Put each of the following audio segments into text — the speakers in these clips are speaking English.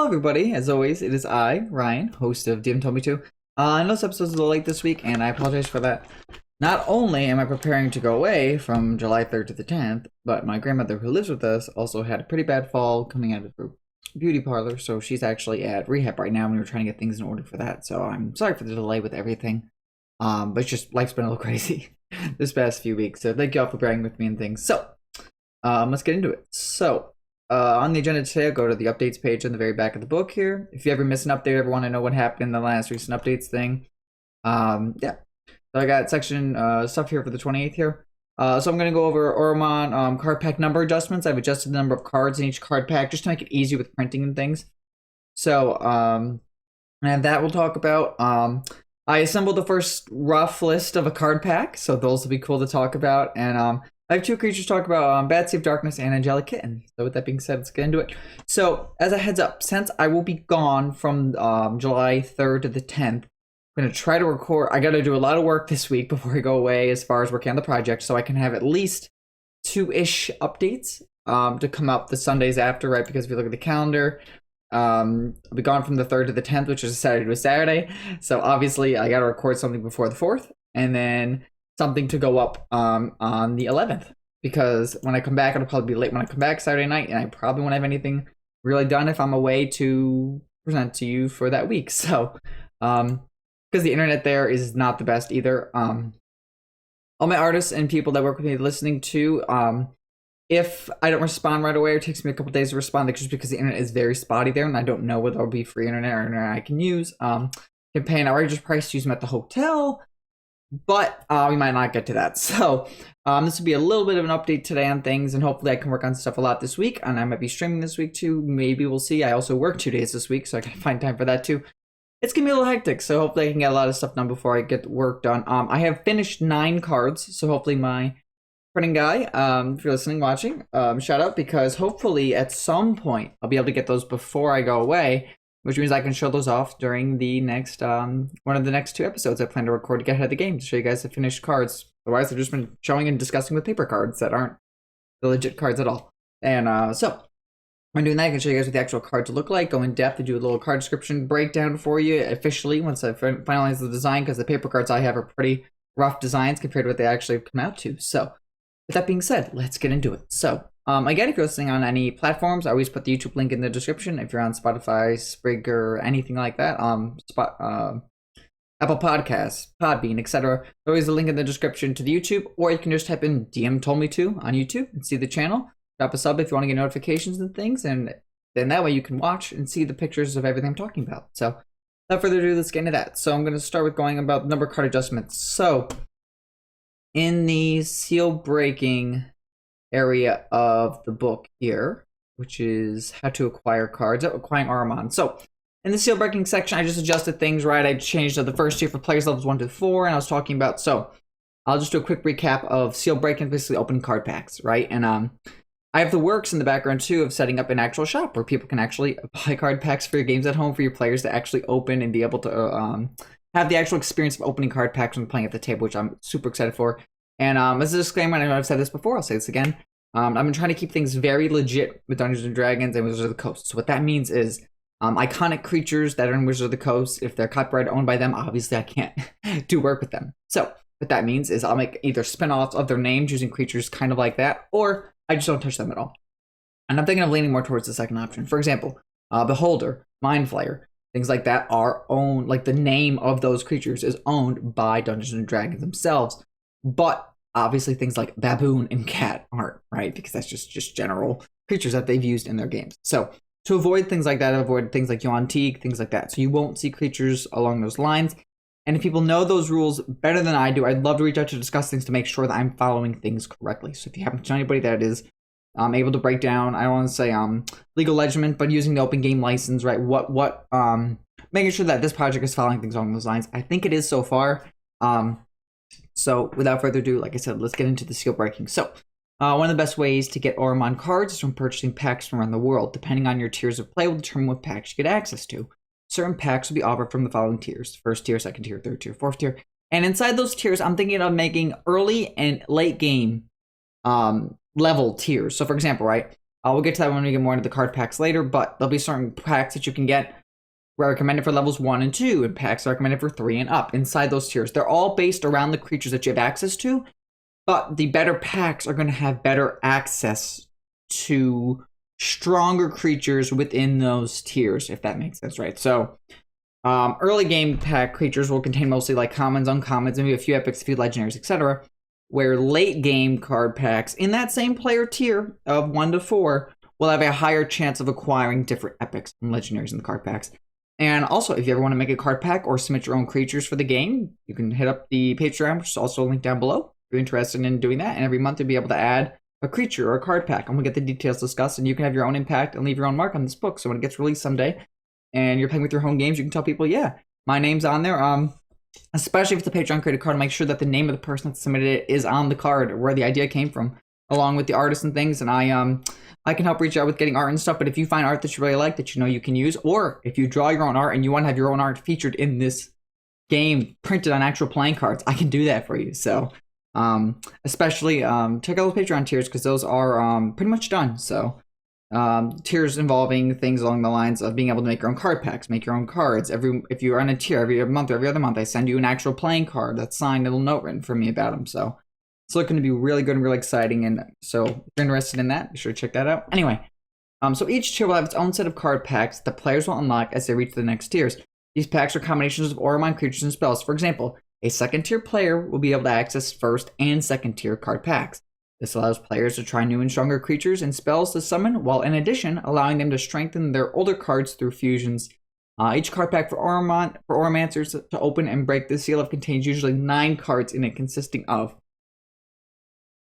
everybody. As always, it is I, Ryan, host of DM Told Me To. I know this episode's a little late this week, and I apologize for that. Not only am I preparing to go away from July 3rd to the 10th, but my grandmother who lives with us also had a pretty bad fall coming out of her beauty parlor, so she's actually at rehab right now, and we were trying to get things in order for that. So I'm sorry for the delay with everything. But it's just, life's been a little crazy this past few weeks, so thank you all for bearing with me and things. So, let's get into it. So, on the agenda today, I'll go to the updates page on the very back of the book here. If you ever miss an update, ever want to know what happened in the last recent updates thing, yeah. So I got section stuff here for the 28th here. So I'm going to go over Auromon card pack number adjustments. I've adjusted the number of cards in each card pack just to make it easy with printing and things. So, and that we'll talk about. I assembled the first rough list of a card pack, so those will be cool to talk about. And I have two creatures to talk about, Batsy of Darkness and Angelic Kitten. So with that being said, let's get into it. So as a heads up, since I will be gone from July 3rd to the 10th, I'm going to try to record. I got to do a lot of work this week before I go away as far as working on the project, so I can have at least 2-ish updates to come up the Sundays after, right? Because if you look at the calendar, I'll be gone from the 3rd to the 10th, which is a Saturday to a Saturday. So obviously I got to record something before the 4th, and then something to go up on the 11th, because when I come back, it'll probably be late when I come back Saturday night, and I probably won't have anything really done if I'm away to present to you for that week. So because the internet there is not the best either. All my artists and people that work with me listening to, if I don't respond right away, or it takes me a couple days to respond, just because the internet is very spotty there, and I don't know whether it'll be free internet or internet I can use. Can pay an outrageous price to use them at the hotel, but we might not get to that. So this will be a little bit of an update today on things, and hopefully I can work on stuff a lot this week, and I might be streaming this week too. Maybe we'll see. I also work 2 days this week, so I can find time for that too. It's gonna be a little hectic, so hopefully I can get a lot of stuff done before I get work done. I have finished 9 cards, so hopefully my printing guy, if you're listening, watching, shout out, because hopefully at some point I'll be able to get those before I go away, which means I can show those off during the next one of the next 2 episodes I plan to record to get ahead of the game, to show you guys the finished cards. Otherwise, I've just been showing and discussing with paper cards that aren't the legit cards at all. And so I'm doing that. I can show you guys what the actual cards look like, go in depth, and do a little card description breakdown for you officially once I finalize the design, because the paper cards I have are pretty rough designs compared to what they actually come out to. So with that being said, let's get into it. So again, if you're listening on any platforms, I always put the YouTube link in the description. If you're on Spotify, Spreaker, anything like that, Apple Podcasts, Podbean, etc., there's always a link in the description to the YouTube, or you can just type in DM Told Me To on YouTube and see the channel. Drop a sub if you want to get notifications and things, and then that way you can watch and see the pictures of everything I'm talking about. So without further ado, let's get into that. So I'm going to start with going about number card adjustments. So in the seal breaking area of the book here, which is how to acquire cards, acquiring Auromon. So in the seal breaking section, I just adjusted things, right? I changed the first tier for players levels 1 to 4, and I was talking about, so I'll just do a quick recap of seal breaking, basically open card packs, right? And I have the works in the background too of setting up an actual shop where people can actually buy card packs for your games at home, for your players to actually open and be able to have the actual experience of opening card packs when playing at the table, which I'm super excited for. And as a disclaimer, I know I've said this before, I'll say this again. I've been trying to keep things very legit with Dungeons and Dragons and Wizards of the Coast. So what that means is iconic creatures that are in Wizards of the Coast, if they're copyright owned by them, obviously I can't do work with them. So what that means is I'll make either spin-offs of their names using creatures kind of like that, or I just don't touch them at all. And I'm thinking of leaning more towards the second option. For example, Beholder, Mind Flayer, things like that are owned, like the name of those creatures is owned by Dungeons and Dragons themselves. But obviously things like Baboon and Cat aren't, right? Because that's just general creatures that they've used in their games. So to avoid things like that, avoid things like Yuan-Tig, things like that. So you won't see creatures along those lines. And if people know those rules better than I do, I'd love to reach out to discuss things to make sure that I'm following things correctly. So if you happen to know anybody that is able to break down, I don't want to say legal legend, but using the open game license, right? Making sure that this project is following things along those lines. I think it is so far. So without further ado, like I said, let's get into the seal breaking. So one of the best ways to get Auromon cards is from purchasing packs from around the world. Depending on your tiers of play will determine what packs you get access to. Certain packs will be offered from the following tiers: first tier, second tier, third tier, fourth tier. And inside those tiers, I'm thinking of making early and late game level tiers. So for example, right, We'll get to that when we get more into the card packs later, but there'll be certain packs that you can get recommended for levels 1 and 2, and packs recommended for 3 and up inside those tiers. They're all based around the creatures that you have access to, but the better packs are going to have better access to stronger creatures within those tiers, if that makes sense, right? So early game pack creatures will contain mostly like commons, uncommons, maybe a few epics, a few legendaries, etc. Where late game card packs in that same player tier of 1 to 4 will have a higher chance of acquiring different epics and legendaries in the card packs. And also, if you ever want to make a card pack or submit your own creatures for the game, you can hit up the Patreon, which is also linked down below if you're interested in doing that. And every month you'll be able to add a creature or a card pack, and we'll get the details discussed, and you can have your own impact and leave your own mark on this book. So when it gets released someday and you're playing with your home games, you can tell people, yeah, my name's on there. Especially if it's a Patreon created card, make sure that the name of the person that submitted it is on the card, where the idea came from, along with the artist and things. And I can help reach out with getting art and stuff. But if you find art that you really like, that you know you can use, or if you draw your own art and you want to have your own art featured in this game, printed on actual playing cards, I can do that for you. So especially check out those Patreon tiers, because those are pretty much done. So tiers involving things along the lines of being able to make your own card packs, make your own cards. If you're on a tier every month or every other month, I send you an actual playing card that's signed, little note written from me about them. So it's looking to be really good and really exciting. And so if you're interested in that, be sure to check that out. Anyway, so each tier will have its own set of card packs that players will unlock as they reach the next tiers. These packs are combinations of Auromon creatures and spells. For example, a second tier player will be able to access first and second tier card packs. This allows players to try new and stronger creatures and spells to summon, while in addition allowing them to strengthen their older cards through fusions. Each card pack for Auromancers to open and break the seal of contains usually 9 cards in it, consisting of.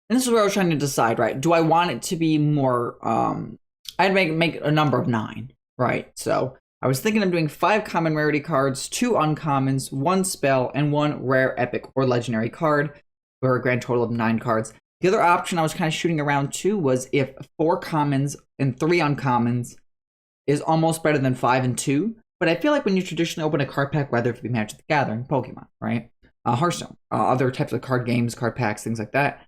And this is where I was trying to decide, right? Do I want it to be more? I'd make a number of 9, right? So I was thinking of doing 5 common rarity cards, 2 uncommons, 1 spell, and 1 rare, epic, or legendary card, for a grand total of 9 cards. The other option I was kind of shooting around too was if 4 commons and 3 uncommons is almost better than 5 and 2. But I feel like when you traditionally open a card pack, whether it be Magic the Gathering, Pokemon, right, Hearthstone, other types of card games, card packs, things like that,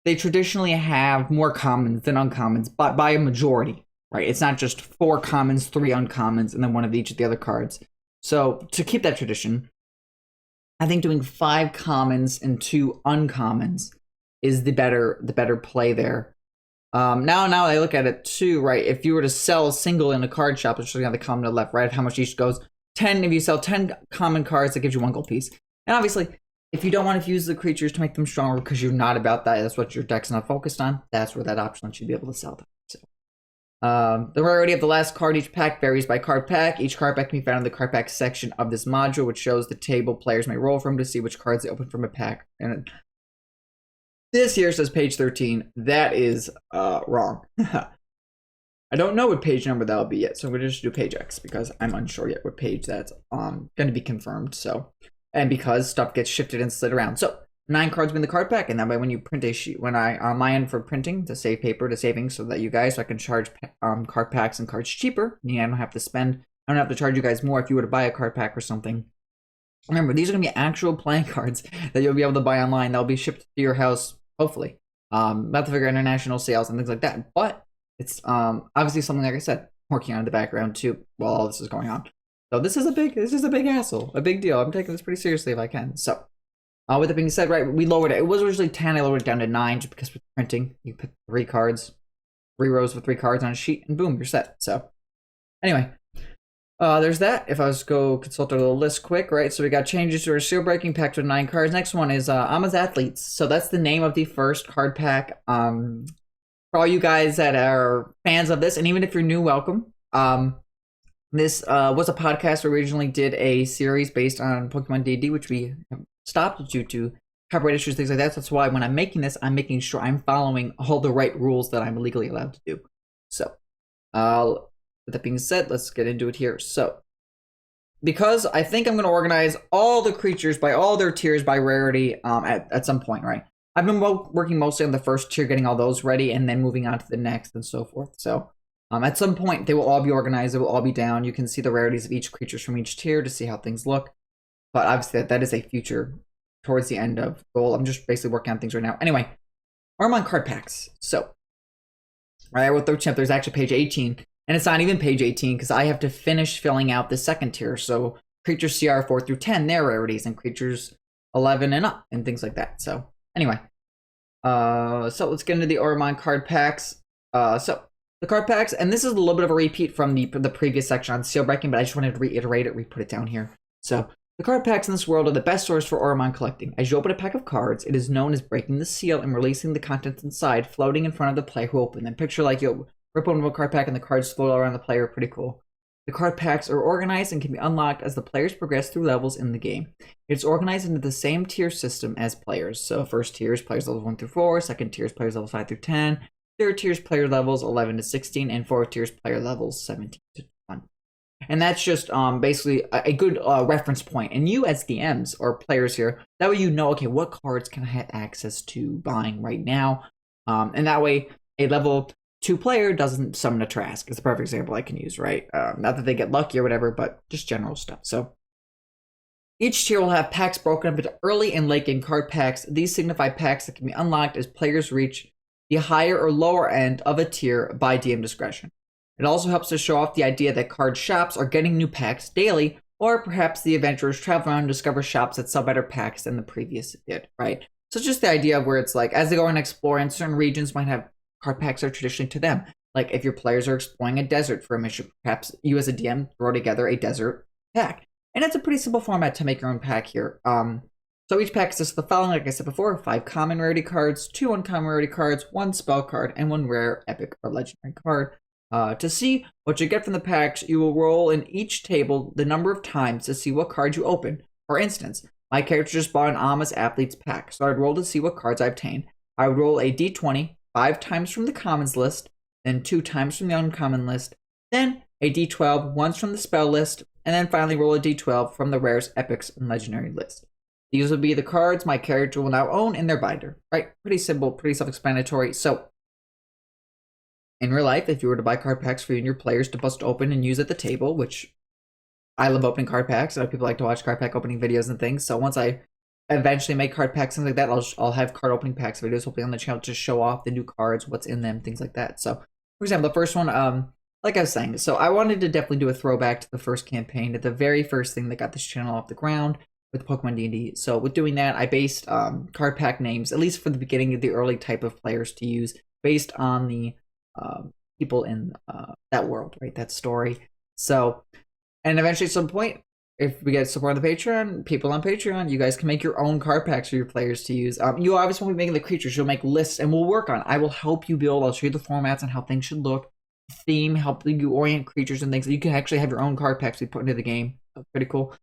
they traditionally have more commons than uncommons, but by a majority, right? It's not just 4 commons, 3 uncommons, and then 1 of each of the other cards. So to keep that tradition, I think doing 5 commons and 2 uncommons is the better play there. Now I look at it too, right? If you were to sell a single in a card shop, it's showing on the comment to the left, right? How much each goes. 10, if you sell 10 common cards, that gives you 1 gold piece. And obviously, if you don't want to fuse the creatures to make them stronger because you're not about that, that's what your deck's not focused on, that's where that option lets you be able to sell them. So, the rarity of the last card each pack varies by card pack. Each card pack can be found in the card pack section of this module, which shows the table players may roll from to see which cards they open from a pack. And this here says page 13. That is wrong. I don't know what page number that'll be yet, so I'm going to just do page X because I'm unsure yet what page that's going to be confirmed. So, and because stuff gets shifted and slid around. So 9 cards in the card pack, and that way when you print a sheet, when I on my end for printing to save paper to savings, so that you guys, so I can charge card packs and cards cheaper. I don't have to charge you guys more if you were to buy a card pack or something. Remember, these are going to be actual playing cards that you'll be able to buy online. They'll be shipped to your house. Hopefully, about to figure international sales and things like that. But it's obviously something, like I said, working on in the background too while all this is going on. So this is a big hassle, a big deal. I'm taking this pretty seriously if I can. So with that being said, right, we lowered it. It was originally 10. I lowered it down to 9 just because with printing, you put 3 cards, 3 rows with 3 cards on a sheet, and boom, you're set. So anyway. There's that. If I was to go consult a little list quick, right? So we got changes to our seal breaking pack with 9 cards. Next one is Amos Athletes. So that's the name of the first card pack. For all you guys that are fans of this, and even if you're new, welcome. This was a podcast where we originally did a series based on Pokemon D&D, which we stopped due to copyright issues, things like that. So that's why when I'm making this, I'm making sure I'm following all the right rules that I'm legally allowed to do. So, with that being said, let's get into it here. So, because I think I'm going to organize all the creatures by all their tiers by rarity at some point, right? I've been working mostly on the first tier, getting all those ready, and then moving on to the next and so forth. So, at some point, they will all be organized. They will all be down. You can see the rarities of each creatures from each tier to see how things look. But obviously, that is a future towards the end of goal. I'm just basically working on things right now. Anyway, Auromon card packs. So, Right, I wrote 13 up. There's actually page 18. And it's not even page 18 because I have to finish filling out the second tier. So creatures CR 4 through 10, their rarities, and creatures 11 and up, and things like that. So anyway, so let's get into the Auromon card packs. So the card packs, and this is a little bit of a repeat from the previous section on seal breaking, but I just wanted to reiterate it, re-put it down here. So the card packs in this world are the best source for Auromon collecting. As you open a pack of cards, it is known as breaking the seal and releasing the contents inside, floating in front of the player who opened them. Picture like you rip open a card pack and the cards float around the player. Pretty cool. The card packs are organized and can be unlocked as the players progress through levels in the game. It's organized into the same tier system as players. So first tier is players levels 1 through 4, second tier is players levels 5 through 10, third tier is player levels 11 to 16, and fourth tier is player levels 17 to 20. And that's just basically a good reference point. And you as DMs or players here, that way you know, okay, what cards can I have access to buying right now? And that way a level 2 player doesn't summon a Trask. It's a perfect example I can use, right? Not that they get lucky or whatever, but just general stuff. So each tier will have packs broken up into early and late game card packs. These signify packs that can be unlocked as players reach the higher or lower end of a tier by DM discretion. It also helps to show off the idea that card shops are getting new packs daily, or perhaps the adventurers travel around and discover shops that sell better packs than the previous did, right? So it's just the idea of where it's like, as they go and explore, and certain regions might have card packs are traditionally to them. Like if your players are exploring a desert for a mission, perhaps you as a DM throw together a desert pack. And it's a pretty simple format to make your own pack here. So each pack consists of the following, like I said before: 5 common rarity cards, 2 uncommon rarity cards, 1 spell card, and 1 rare, epic, or legendary card. To see what you get from the packs, you will roll in each table the number of times to see what cards you open. For instance, my character just bought an Amos Athletes pack, so I'd roll to see what cards I obtain. I would roll a d20 5 times from the commons list, then 2 times from the uncommon list, then a d12 once from the spell list, and then finally roll a d12 from the rares, epics, and legendary list. These will be the cards my character will now own in their binder, right? Pretty simple, pretty self-explanatory. So in real life, if you were to buy card packs for you and your players to bust open and use at the table, which I love opening card packs, and people like to watch card pack opening videos and things. So once I eventually make card packs, things like that, I'll have card opening packs videos hopefully on the channel to show off the new cards, what's in them, things like that. So for example, the first one, like I was saying, so I wanted to definitely do a throwback to the first campaign, at the very first thing that got this channel off the ground with Pokemon D&D. So with doing that, I based card pack names, at least for the beginning of the early type of players to use, based on the people in that world, right? That story. So, and eventually at some point, if we get support on the Patreon, people on Patreon, you guys can make your own card packs for your players to use. You obviously won't be making the creatures. You'll make lists, and we'll work on it. I will help you build. I'll show you the formats and how things should look, theme, help you orient creatures and things. You can actually have your own card packs we put into the game. That's pretty cool.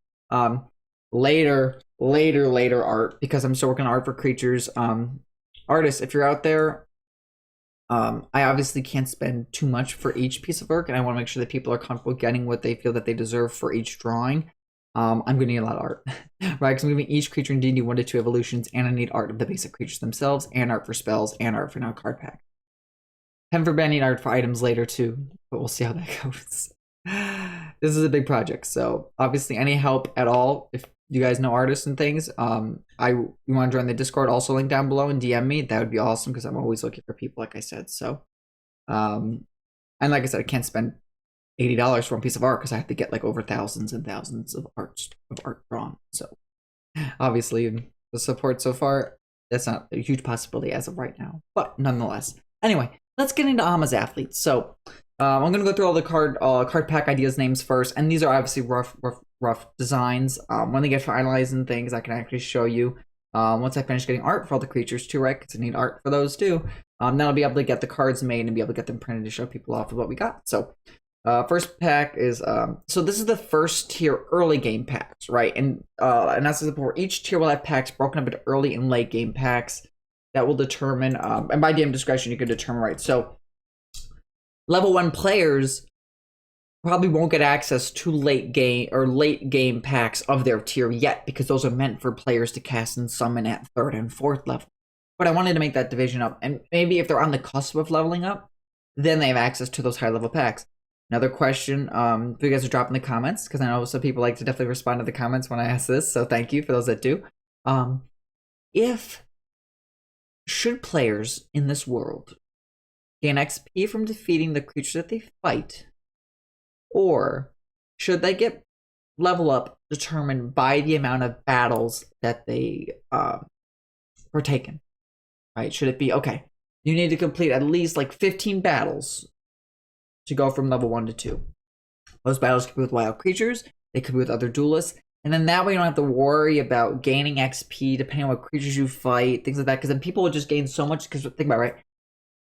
Later art, because I'm still working on art for creatures. Artists, if you're out there, I obviously can't spend too much for each piece of work, and I want to make sure that people are comfortable getting what they feel that they deserve for each drawing. I'm going to need a lot of art, right? Because I'm giving each creature in D&D 1 to 2 evolutions, and I need art of the basic creatures themselves, and art for spells, and art for now card pack. Heaven forbid I need art for items later too, but we'll see how that goes. This is a big project, so obviously any help at all, if you guys know artists and things, you want to join the Discord, also link down below, and DM me. That would be awesome, because I'm always looking for people, like I said. So, and like I said, I can't spend $80 for one piece of art because I have to get like over thousands and thousands of art drawn. So obviously the support so far, that's not a huge possibility as of right now, but nonetheless. Anyway, let's get into Amos Athletes. So I'm gonna go through all the card pack ideas names first, and these are obviously rough designs. When they get finalized and things, I can actually show you once I finish getting art for all the creatures too, right? Because I need art for those too. Then I'll be able to get the cards made and be able to get them printed to show people off of what we got. So first pack is so this is the first tier early game packs, right? And as I said before, each tier will have packs broken up into early and late game packs that will determine, and by DM discretion you can determine, right? So level 1 players probably won't get access to late game packs of their tier yet, because those are meant for players to cast and summon at 3rd and 4th level. But I wanted to make that division up, and maybe if they're on the cusp of leveling up, then they have access to those high level packs. Another question, if you guys are dropping the comments, because I know some people like to definitely respond to the comments when I ask this, so thank you for those that do. Should players in this world gain XP from defeating the creatures that they fight? Or should they get level up determined by the amount of battles that they partake in? Right? Should it be, okay, you need to complete at least like 15 battles to go from level 1 to 2. Those battles could be with wild creatures, they could be with other duelists, and then that way you don't have to worry about gaining XP depending on what creatures you fight, things like that, because then people will just gain so much, because think about it, right?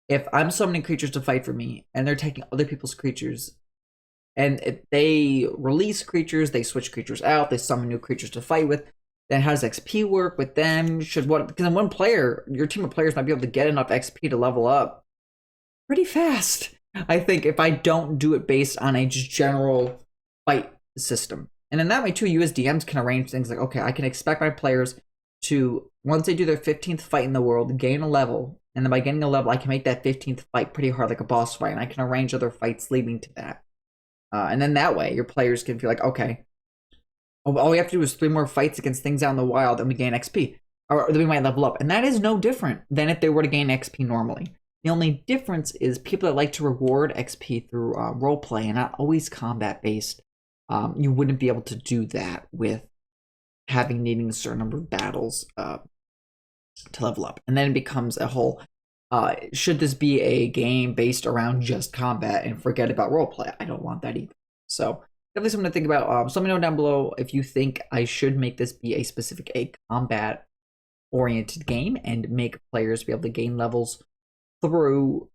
If I'm summoning creatures to fight for me, and they're taking other people's creatures, and if they release creatures, they switch creatures out, they summon new creatures to fight with, then how does XP work with them? Because then one player, your team of players might be able to get enough XP to level up pretty fast, I think, if I don't do it based on a just general fight system. And in that way, too, you as DMs can arrange things like, okay, I can expect my players to, once they do their 15th fight in the world, gain a level. And then by getting a level, I can make that 15th fight pretty hard, like a boss fight. And I can arrange other fights leading to that. And then that way, your players can feel like, okay, all we have to do is 3 more fights against things out in the wild and we gain XP. Or then we might level up. And that is no different than if they were to gain XP normally. The only difference is people that like to reward XP through roleplay and not always combat-based. You wouldn't be able to do that with needing a certain number of battles to level up. And then it becomes a whole, should this be a game based around just combat and forget about roleplay? I don't want that either. So definitely something to think about. So let me know down below if you think I should make this be a specific combat-oriented game and make players be able to gain levels through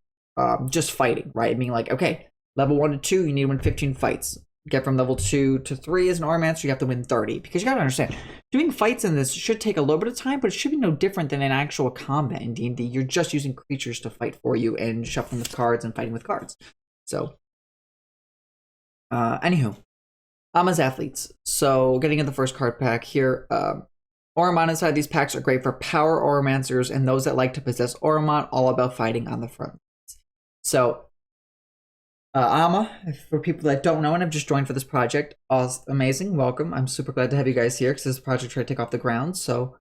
just fighting, right? Meaning like, okay, level 1 to 2, you need to win 15 fights. Get from level 2 to 3 as an Auromon, you have to win 30. Because you gotta understand, doing fights in this should take a little bit of time, but it should be no different than an actual combat in D&D. You're just using creatures to fight for you and shuffling with cards and fighting with cards. So, anywho, Ama's athletes. So, getting into the first card pack here, Auromon inside these packs are great for power Auromancers and those that like to possess Auromon, all about fighting on the front. So, Ama, for people that don't know and have just joined for this project, amazing, welcome. I'm super glad to have you guys here because this project trying to take off the ground, so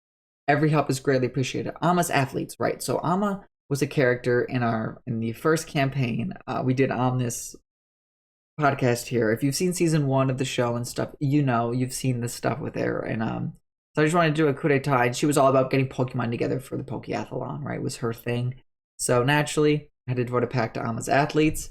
every help is greatly appreciated. Ama's athletes, right? So Ama was a character in the first campaign. We did on this podcast here. If you've seen season 1 of the show and stuff, you know you've seen this stuff with her. And so I just wanted to do a coup d'etat, and she was all about getting Pokemon together for the Pokeathlon, right? It was her thing. So naturally, I had to devote a pack to Ama's athletes.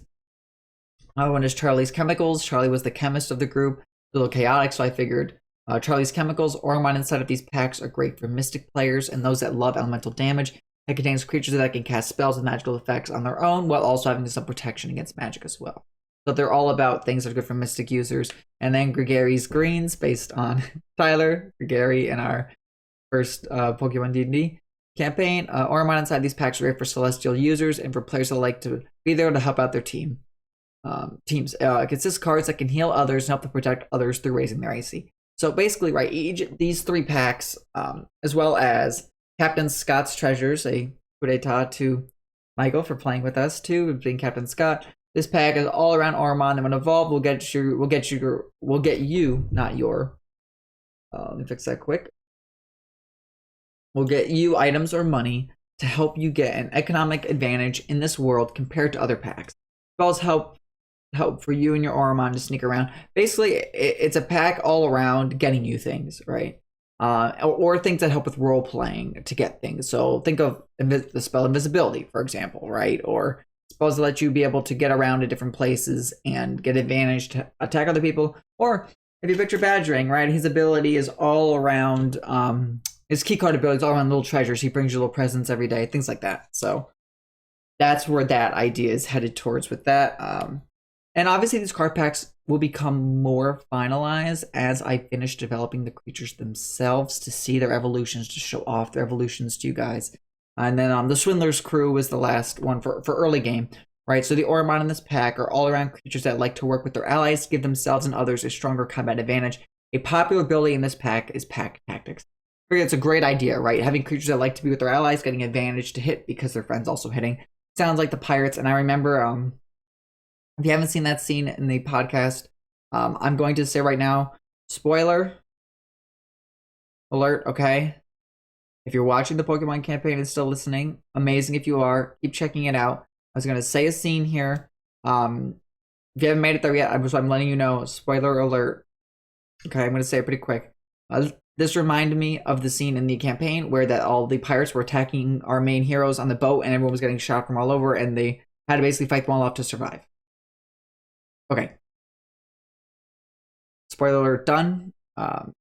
One is Charlie's Chemicals. Charlie was the chemist of the group, a little chaotic, so I figured Charlie's Chemicals. Auromon inside of these packs are great for Mystic players and those that love elemental damage. It contains creatures that can cast spells and magical effects on their own while also having some protection against magic as well. So they're all about things that are good for Mystic users. And then Gregary's Greens, based on Tyler, Gregary, in our first Pokemon D&D campaign. Auromon inside these packs are great for Celestial users and for players that like to be there to help out their teams. It consists of cards that can heal others and help to protect others through raising their AC. So basically, right, these 3 packs, as well as Captain Scott's Treasures, a coup d'etat to Michael for playing with us too, being Captain Scott. This pack is all around Auromon, and when evolved, we'll get you, not your. Let me fix that quick. We'll get you items or money to help you get an economic advantage in this world compared to other packs. As well as help for you and your Auromon to sneak around. Basically, it's a pack all around getting you things, right? Or things that help with role playing to get things. So think of the spell Invisibility, for example, right? Or spells that let you be able to get around to different places and get advantage to attack other people. Or if you picture Badgering, right? His ability is all around, his keycard ability is all around little treasures. He brings you little presents every day, things like that. So that's where that idea is headed towards with that. And obviously these card packs will become more finalized as I finish developing the creatures themselves to see their evolutions, to show off their evolutions to you guys. And then the Swindler's Crew was the last one for early game, right? So the Auromon in this pack are all around creatures that like to work with their allies to give themselves and others a stronger combat advantage. A popular ability in this pack is Pack Tactics. I figure it's a great idea, right? Having creatures that like to be with their allies, getting advantage to hit because their friend's also hitting. Sounds like the Pirates, and I remember, if you haven't seen that scene in the podcast, I'm going to say right now, spoiler alert, okay? If you're watching the Pokemon campaign and still listening, amazing if you are. Keep checking it out. I was gonna say a scene here. If you haven't made it there yet, I'm letting you know. Spoiler alert. Okay, I'm gonna say it pretty quick. This reminded me of the scene in the campaign where all the pirates were attacking our main heroes on the boat, and everyone was getting shot from all over, and they had to basically fight them all off to survive. Okay. Spoiler alert, done.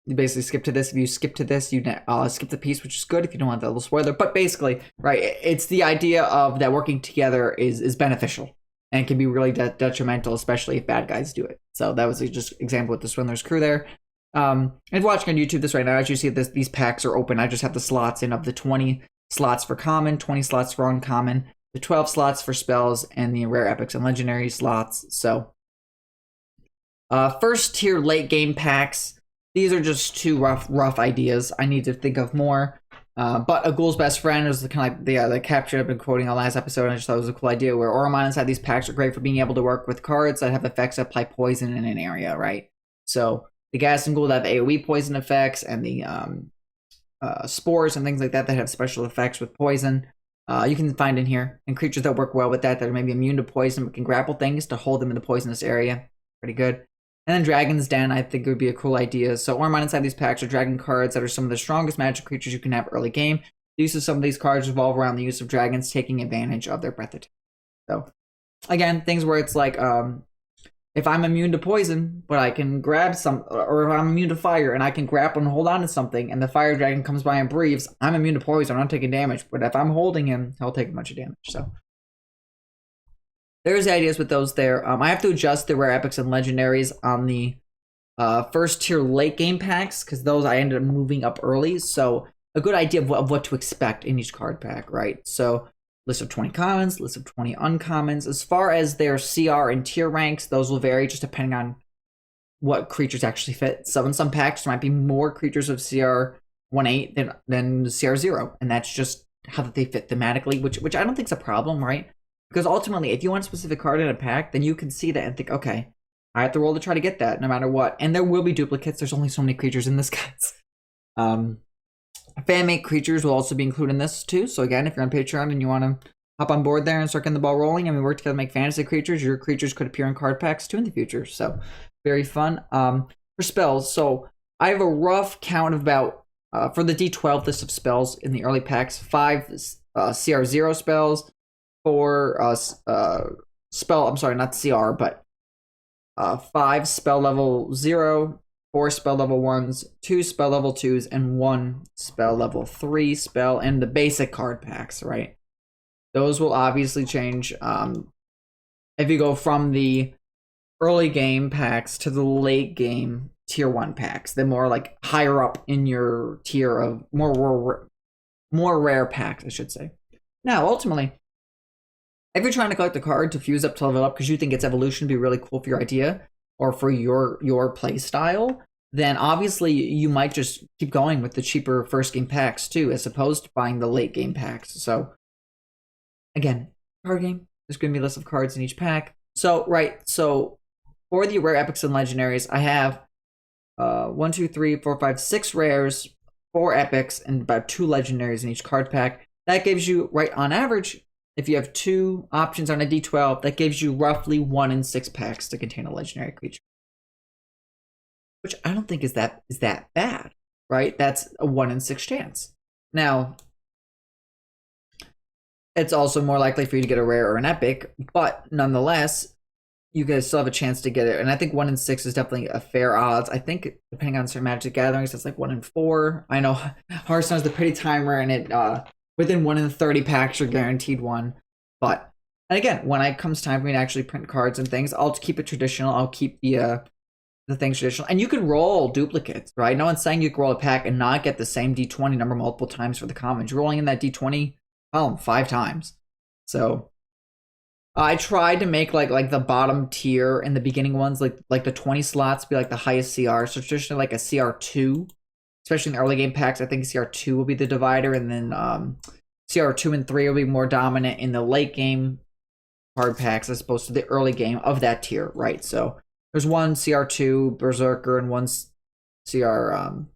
You basically skip to this. If you skip to this, you skip the piece, which is good if you don't want that little spoiler. But basically, right, it's the idea of that working together is beneficial and can be really detrimental, especially if bad guys do it. So that was just example with the Swindler's crew there. And if you're watching on YouTube this right now, as you see, these packs are open. I just have the slots in of the 20 slots for common, 20 slots for uncommon, the 12 slots for spells, and the rare epics and legendary slots. So first tier late game packs. These are just two rough ideas. I need to think of more. But a ghoul's best friend is the kind of the capture I've been quoting on last episode. And I just thought it was a cool idea where Auromon inside these packs are great for being able to work with cards that have effects that apply poison in an area, right? So the gas and ghoul that have AoE poison effects, and the spores and things like that have special effects with poison. You can find in here, and creatures that work well with that are maybe immune to poison but can grapple things to hold them in the poisonous area. Pretty good. And then Dragon's Den, I think it would be a cool idea. So Auromon inside these packs are dragon cards that are some of the strongest magic creatures you can have early game. The use of some of these cards revolve around the use of dragons taking advantage of their breath attack. So again, things where it's like, if I'm immune to poison, but I can grab some, or if I'm immune to fire and I can grapple and hold on to something, and the fire dragon comes by and breathes, I'm immune to poison, I'm not taking damage. But if I'm holding him, he'll take a bunch of damage. So there's ideas with those there. I have to adjust the rare epics and legendaries on the first tier late game packs, because those I ended up moving up early. So a good idea of what to expect in each card pack, right? So list of 20 commons, list of 20 uncommons. As far as their CR and tier ranks, those will vary just depending on what creatures actually fit. So in some packs, there might be more creatures of CR 1.8 than CR 0, and that's just how they fit thematically, which I don't think is a problem, right? Because ultimately, if you want a specific card in a pack, then you can see that and think, okay, I have to roll to try to get that no matter what. And there will be duplicates. There's only so many creatures in this, guys. Fan-made creatures will also be included in this too. So again, if you're on Patreon and you want to hop on board there and start getting the ball rolling and we work together to make fantasy creatures, your creatures could appear in card packs too in the future. So very fun. For spells, so I have a rough count of about, for the D12 list of spells in the early packs, 5 CR0 spells, 4 not CR, but 5 spell level 0, 4 spell level 1s, 2 spell level 2s, and 1 spell level 3 spell, and the basic card packs, right? Those will obviously change if you go from the early game packs to the late game tier 1 packs. They're more like higher up in your tier of more rare packs, I should say. Now, ultimately, if you're trying to collect a card to fuse up to level up because you think its evolution would be really cool for your idea or for your play style, then obviously you might just keep going with the cheaper first game packs too, as opposed to buying the late game packs. So again, card game, there's going to be a list of cards in each pack. So for the rare epics and legendaries, I have 1, 2, 3, 4, 5, 6 rares, 4 epics, and about 2 legendaries in each card pack. That gives you, right on average, if you have 2 options on a D12, that gives you roughly 1 in 6 packs to contain a legendary creature. Which I don't think is that bad, right? That's a 1 in 6 chance. Now, it's also more likely for you to get a rare or an epic, but nonetheless, you guys still have a chance to get it. And I think 1 in 6 is definitely a fair odds. I think depending on certain Magic Gatherings, it's like 1 in 4. I know Hearthstone is the pretty timer, and it within 1 in 30 packs you're guaranteed one. But and again, when it comes time for me to actually print cards and things, I'll keep it traditional. I'll keep the things traditional. And you can roll duplicates, right? No one's saying you can roll a pack and not get the same D20 number multiple times for the commons. You're rolling in that D20 column 5 times. So I tried to make like the bottom tier and the beginning ones, like the 20 slots be like the highest CR. So traditionally like a CR2, especially in the early game packs, I think CR2 will be the divider, and then CR2 and 3 will be more dominant in the late game card packs as opposed to the early game of that tier, right? So there's 1 CR2 Berserker and 1 CR2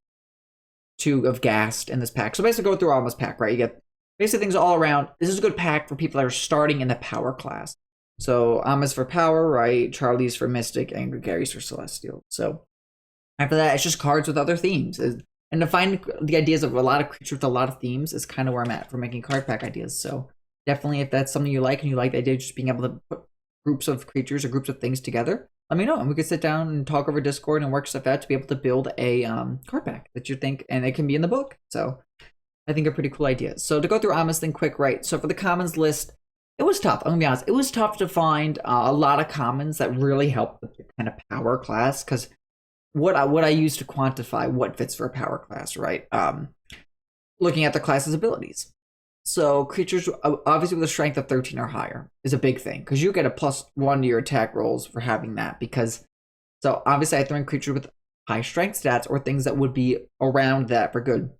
of Ghast in this pack. So basically go through all this pack, right? You get basically things all around. This is a good pack for people that are starting in the power class. So Ama's for power, right? Charlie's for mystic, and Gary's for celestial. So after that, it's just cards with other themes. And to find the ideas of a lot of creatures with a lot of themes is kind of where I'm at for making card pack ideas. So definitely, if that's something you like and you like the idea of just being able to put groups of creatures or groups of things together, let me know, and we can sit down and talk over Discord and work stuff out to be able to build a card pack that you think, and it can be in the book. So I think a pretty cool idea. So to go through Ama's thing quick, right? So for the commons list, it was tough. I'm gonna be honest. It was tough to find a lot of commons that really help with the kind of power class, because what I use to quantify what fits for a power class, right? Looking at the class's abilities. So creatures, obviously with a strength of 13 or higher, is a big thing, because you get a +1 to your attack rolls for having that. Because so obviously I throw in creatures with high strength stats or things that would be around that for good.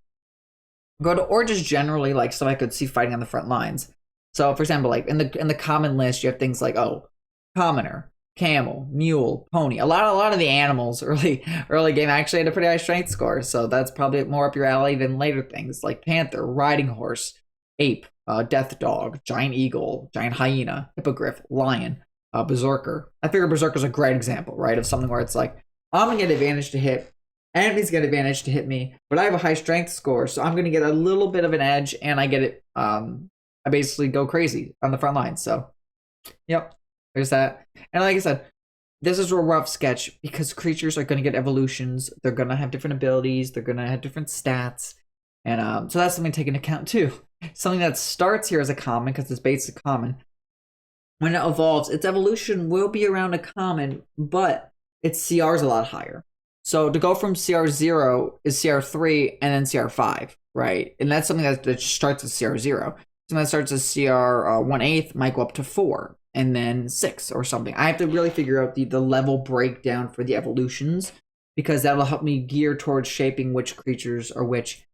Or just generally like stuff I could see fighting on the front lines. So for example, like in the common list, you have things like commoner, camel, mule, pony. A lot of the animals early game actually had a pretty high strength score, so that's probably more up your alley than later things like panther, riding horse, ape, death dog, giant eagle, giant hyena, hippogriff, lion, berserker. I figure berserker's a great example, right, of something where it's like I'm gonna get advantage to hit, enemies get advantage to hit me, but I have a high strength score, so I'm gonna get a little bit of an edge, and I get it. I basically go crazy on the front line. So, yep, there's that. And like I said, this is a rough sketch because creatures are going to get evolutions. They're going to have different abilities. They're going to have different stats. And so that's something to take into account too. Something that starts here as a common because it's basic common. When it evolves, its evolution will be around a common, but its CR is a lot higher. So to go from CR0 is CR3 and then CR5, right? And that's something that starts at CR0. Something that starts as CR 1/8 might go up to 4 and then 6 or something. I have to really figure out the level breakdown for the evolutions, because that'll help me gear towards shaping which creatures are which.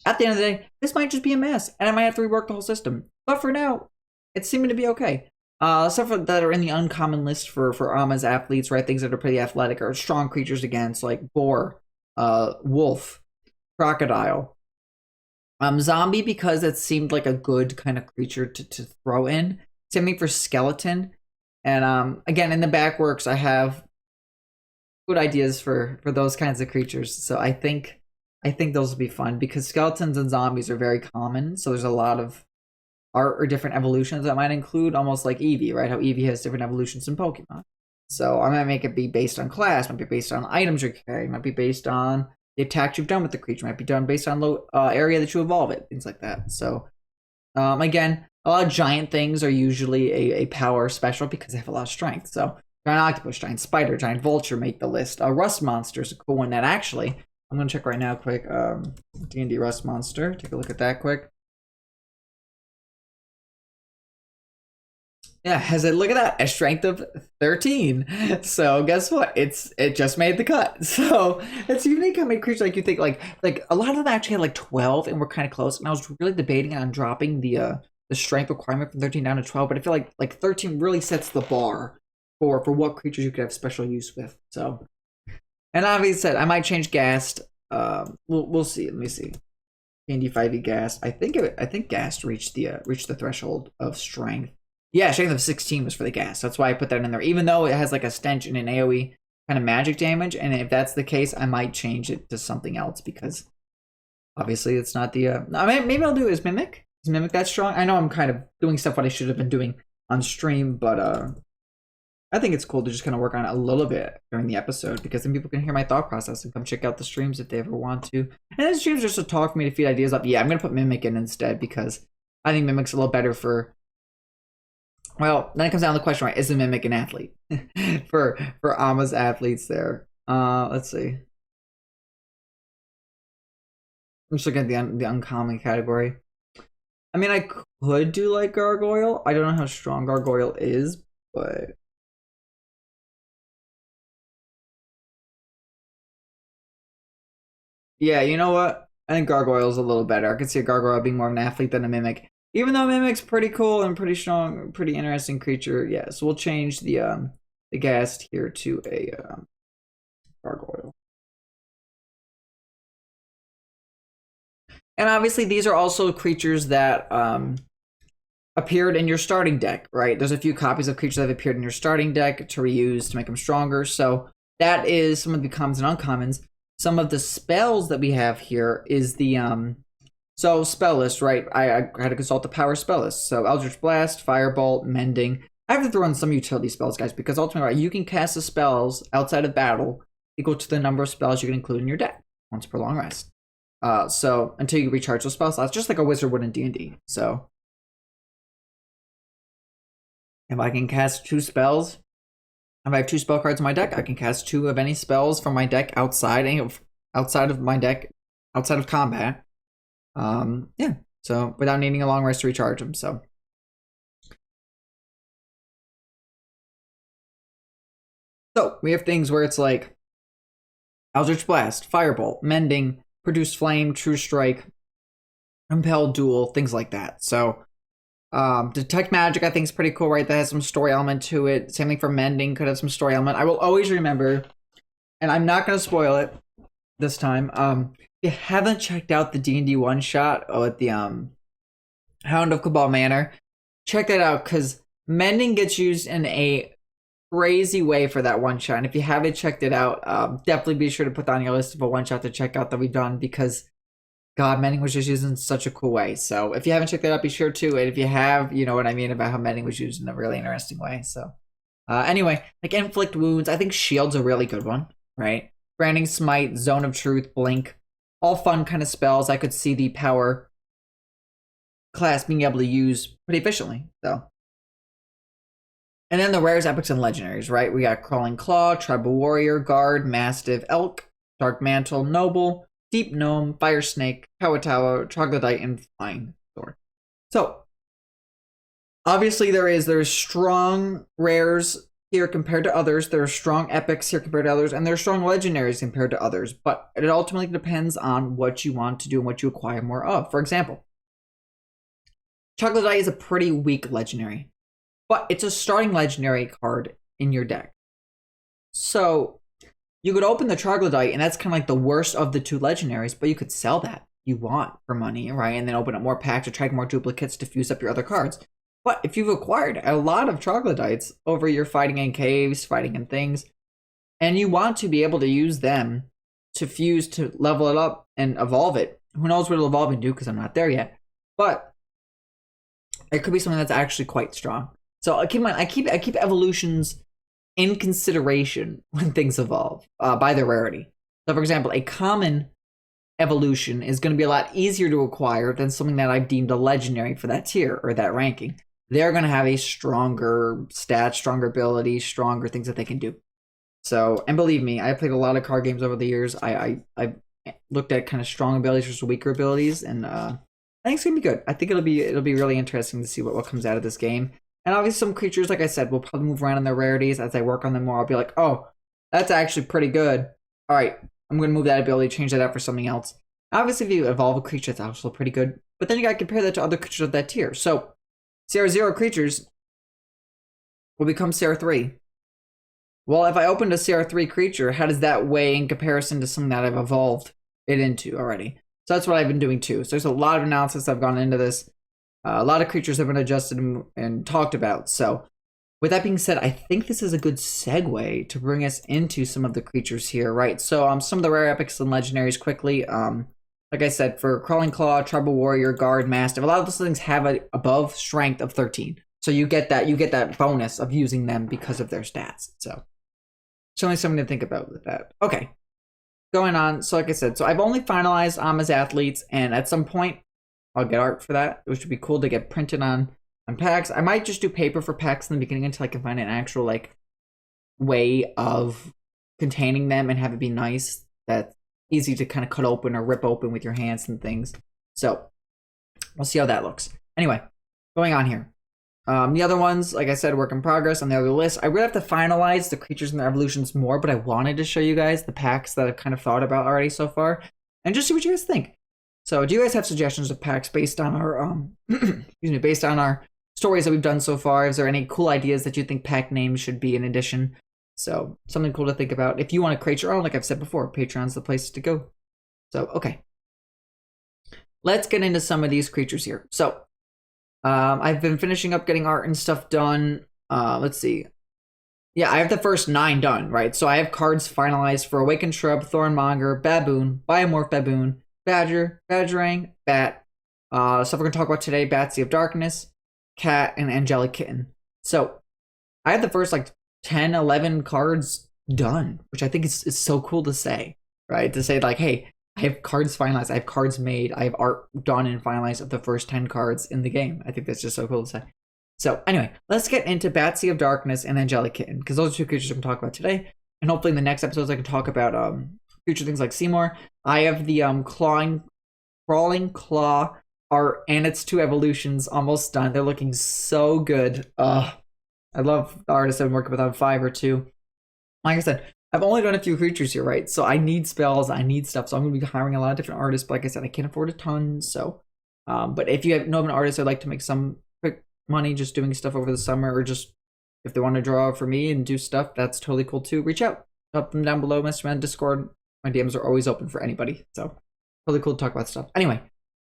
At the end of the day, this might just be a mess, and I might have to rework the whole system. But for now, it's seeming to be okay. Stuff that are in the uncommon list for Ama's athletes, right? Things that are pretty athletic or strong creatures against, like boar, wolf, crocodile. Zombie, because it seemed like a good kind of creature to throw in. Same thing for skeleton. And again, in the backworks, I have good ideas for those kinds of creatures. So I think those will be fun, because skeletons and zombies are very common. So there's a lot of art or different evolutions that might include, almost like Eevee, right? How Eevee has different evolutions in Pokemon. So I might make it be based on class, might be based on items you're carrying, might be based on the attack you've done with the creature, might be done based on low area that you evolve it, things like that. So again, a lot of giant things are usually a power special because they have a lot of strength. So giant octopus, giant spider, giant vulture make the list. Rust monster is a cool one that actually, I'm going to check right now quick. D&D rust monster, take a look at that quick. Yeah, look at that, a strength of 13. So guess what? It just made the cut. So it's unique how many creatures like you think like a lot of them actually had like 12 and were kind of close. And I was really debating on dropping the strength requirement from 13 down to 12, but I feel like 13 really sets the bar for what creatures you could have special use with. So, and obviously said I might change Ghast. We'll see. Let me see. D&D 5e Ghast. I think Ghast reached the threshold of strength. Yeah, strength of 16 was for the gas. That's why I put that in there. Even though it has like a stench and an AoE kind of magic damage, and if that's the case, I might change it to something else, because obviously it's not the. I mean, maybe I'll do is Mimic. Is Mimic that strong? I know I'm kind of doing stuff what I should have been doing on stream, but I think it's cool to just kind of work on it a little bit during the episode, because then people can hear my thought process and come check out the streams if they ever want to. And then streams just to talk for me to feed ideas up. Yeah, I'm gonna put Mimic in instead, because I think Mimic's a little better for. Well, then it comes down to the question, right? Is the Mimic an athlete? for Ama's athletes there. Let's see. I'm just looking at the uncommon category. I mean, I could do like Gargoyle. I don't know how strong Gargoyle is, but yeah, you know what? I think Gargoyle's a little better. I could see a Gargoyle being more of an athlete than a Mimic. Even though Mimic's pretty cool and pretty strong, pretty interesting creature, yeah. So we'll change the Ghast here to a Gargoyle. And obviously, these are also creatures that appeared in your starting deck, right? There's a few copies of creatures that have appeared in your starting deck to reuse to make them stronger. So that is some of the commons and uncommons. Some of the spells that we have here is the so spell list, right? I had to consult the power spell list. So Eldritch Blast, Firebolt, Mending. I have to throw in some utility spells, guys, because ultimately, right, you can cast the spells outside of battle equal to the number of spells you can include in your deck once per long rest. So until you recharge those spell slots, just like a wizard would in D&D. So if I can cast 2 spells, if I have 2 spell cards in my deck, I can cast 2 of any spells from my deck outside of my deck, outside of combat. Yeah. So without needing a long rest to recharge them. So we have things where it's like Eldritch Blast, Firebolt, Mending, Produce Flame, True Strike, Impel Duel, things like that. So Detect Magic I think is pretty cool, right? That has some story element to it. Same thing for Mending, could have some story element. I will always remember, and I'm not going to spoil it this time. If you haven't checked out the D&D one-shot at the Hound of Cabal Manor, check that out, because Mending gets used in a crazy way for that one-shot. And if you haven't checked it out, definitely be sure to put that on your list of a one-shot to check out that we've done, because God, Mending was just used in such a cool way. So if you haven't checked that out, be sure to. And if you have, you know what I mean about how Mending was used in a really interesting way. So anyway, like Inflict Wounds, I think Shield's a really good one, right? Branding Smite, Zone of Truth, Blink, all fun kind of spells I could see the power class being able to use pretty efficiently. So, and then the rares, epics, and legendaries, right? We got Crawling Claw, Tribal Warrior, Guard, Mastiff, Elk, Dark Mantle, Noble, Deep Gnome, Fire Snake, Kawatawa, Troglodyte, and Flying Sword. So, obviously there's strong rares here compared to others. There are strong epics here compared to others, and there are strong legendaries compared to others. But it ultimately depends on what you want to do and what you acquire more of. For example, Troglodyte is a pretty weak legendary, but it's a starting legendary card in your deck. So you could open the Troglodyte, and that's kind of like the worst of the 2 legendaries, but you could sell that you want for money, right? And then open up more packs or track more duplicates to fuse up your other cards. But if you've acquired a lot of Troglodytes over your fighting in caves, fighting in things, and you want to be able to use them to fuse, to level it up and evolve it, who knows what it'll evolve into, because I'm not there yet. But it could be something that's actually quite strong. So keep in mind, I keep evolutions in consideration when things evolve by their rarity. So for example, a common evolution is going to be a lot easier to acquire than something that I've deemed a legendary for that tier or that ranking. They're going to have a stronger stat, stronger ability, stronger things that they can do. So, and believe me, I played a lot of card games over the years. I looked at kind of strong abilities versus weaker abilities, and I think it's gonna be good. I think it'll be really interesting to see what comes out of this game. And obviously some creatures, like I said, will probably move around in their rarities. As I work on them more, I'll be like, oh, that's actually pretty good. All right, I'm going to move that ability, change that out for something else. Obviously, if you evolve a creature, that's also pretty good. But then you got to compare that to other creatures of that tier. So, CR0 creatures will become CR3. Well, if I opened a CR3 creature, how does that weigh in comparison to something that I've evolved it into already? So that's what I've been doing too. So there's a lot of analysis I've gone into this. A lot of creatures have been adjusted and talked about. So with that being said, I think this is a good segue to bring us into some of the creatures here, right? So some of the rare epics and legendaries quickly. Like I said, for Crawling Claw, Tribal Warrior, Guard, Mastiff, a lot of those things have an above strength of 13. So you get that bonus of using them because of their stats. So certainly something to think about with that. Okay, going on. So like I said, so I've only finalized Ama's athletes, and at some point I'll get art for that, which would be cool to get printed on packs. I might just do paper for packs in the beginning until I can find an actual like way of containing them and have it be nice, that's easy to kind of cut open or rip open with your hands and things. So we'll see how that looks. Anyway, going on here. The other ones, like I said, work in progress on the other list. I really have to finalize the creatures and their evolutions more, but I wanted to show you guys the packs that I've kind of thought about already so far, and just see what you guys think. So, do you guys have suggestions of packs based on our excuse me, based on our stories that we've done so far? Is there any cool ideas that you think pack names should be in addition? So, something cool to think about. If you want to create your own, like I've said before, Patreon's the place to go. So, okay. let's get into some of these creatures here. So, I've been finishing up getting art and stuff done. Let's see. Yeah, I have the first 9 done, right? So I have cards finalized for Awakened Shrub, Thornmonger, Baboon, Biomorph Baboon, Badger, Badgerang, Bat. Stuff we're going to talk about today, Batsy of Darkness, Cat, and Angelic Kitten. So I have the first like 10, 11 cards done, which I think is so cool to say, right? To say like, hey, I have cards finalized, I have cards made, I have art done and finalized of the first 10 cards in the game. I think that's just so cool to say. So anyway, let's get into Batsy of Darkness and Angelic Kitten, because those are 2 creatures I'm going to talk about today. And hopefully in the next episodes I can talk about future things like Seymour. I have the Crawling Claw art and its 2 evolutions almost done. They're looking so good. I love the artists I've been working with on 5 or 2. Like I said, I've only done a few creatures here, right? So I need spells, I need stuff. So I'm going to be hiring a lot of different artists. But like I said, I can't afford a ton. So, but if you know an artist I'd like to make some quick money just doing stuff over the summer, or just if they want to draw for me and do stuff, that's totally cool too. Reach out, help them down below. Message me on Discord. My DMs are always open for anybody. So totally cool to talk about stuff. Anyway,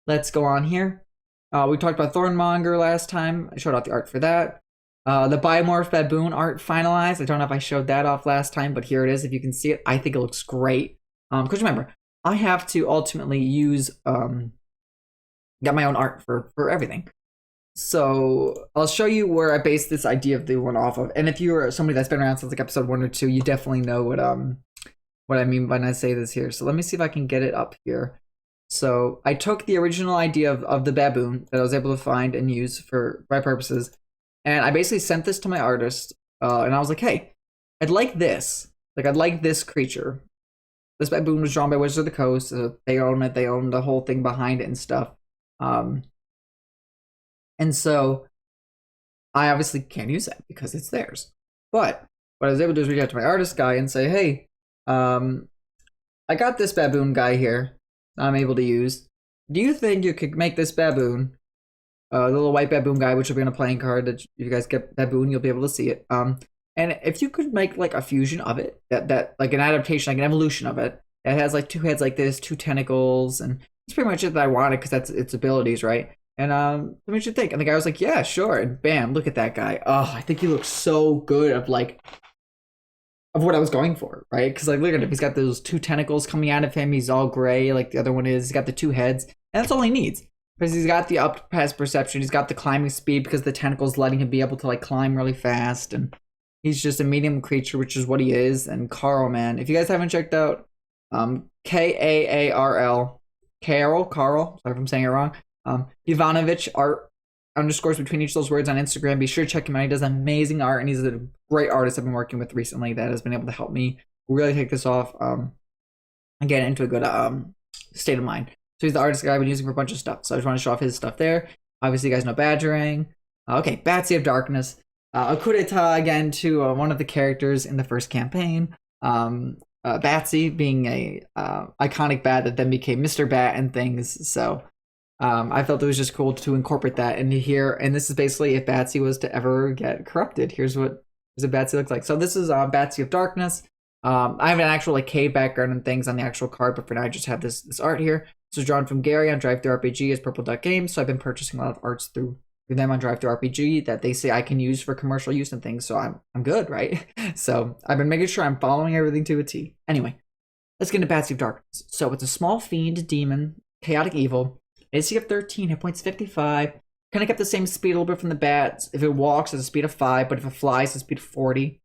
let's go on here. We talked about Thornmonger last time. I showed off the art for that. The Biomorph Baboon art finalized. I don't know if I showed that off last time, but here it is. If you can see it, I think it looks great. Because remember, I have to ultimately use get my own art for everything. So I'll show you where I based this idea of the one off of. And if you're somebody that's been around since like episode 1 or 2, you definitely know what I mean when I say this here. So let me see if I can get it up here. So I took the original idea of the baboon that I was able to find and use for my purposes, and I basically sent this to my artist, and I was like, hey, I'd like this. Like, I'd like this creature. This baboon was drawn by Wizards of the Coast. They own it. They own the whole thing behind it and stuff. And so I obviously can't use that because it's theirs. But what I was able to do is reach out to my artist guy and say, hey, I got this baboon guy here I'm able to use. Do you think you could make this baboon, the little white baboon guy, which will be on a playing card, that if you guys get baboon, you'll be able to see it. And if you could make like a fusion of it, that like an adaptation, like an evolution of it, that has like 2 heads like this, 2 tentacles, and it's pretty much it that I wanted because that's its abilities, right? And let me what you think. And the guy was like, yeah, sure. And bam, look at that guy. Oh, I think he looks so good of what I was going for, right? Because like, look at him. He's got those 2 tentacles coming out of him. He's all gray like the other one is. He's got the 2 heads. And that's all he needs. Because he's got the up pass perception. He's got the climbing speed because the tentacles letting him be able to like climb really fast. And he's just a medium creature, which is what he is. And Auromon, if you guys haven't checked out Kaarl, Carl, sorry if I'm saying it wrong, Ivanovich art underscores between each of those words on Instagram. Be sure to check him out. He does amazing art, and he's a great artist I've been working with recently that has been able to help me really take this off and get into a good state of mind. So he's the artist guy I've been using for a bunch of stuff. So I just want to show off his stuff there. Obviously, you guys know Badgerang. Okay, Batsy of Darkness. A coup d'etat again to one of the characters in the first campaign. Batsy being a iconic bat that then became Mr. Bat and things. So I felt it was just cool to incorporate that into here. And this is basically if Batsy was to ever get corrupted. Here's what Batsy looks like. So this is Batsy of Darkness. I have an actual like cave background and things on the actual card, but for now I just have this art here. This was drawn from Gary on Drive Through RPG as Purple Duck Games. So I've been purchasing a lot of arts through them on Drive Through RPG that they say I can use for commercial use and things. So I'm good, right? So I've been making sure I'm following everything to a T. Anyway, let's get into Batsy of Darkness. So it's a small fiend, demon, chaotic evil. AC of 13, hit points 55. Kind of kept the same speed a little bit from the bats. If it walks, it's a speed of 5, but if it flies, it's a speed of 40.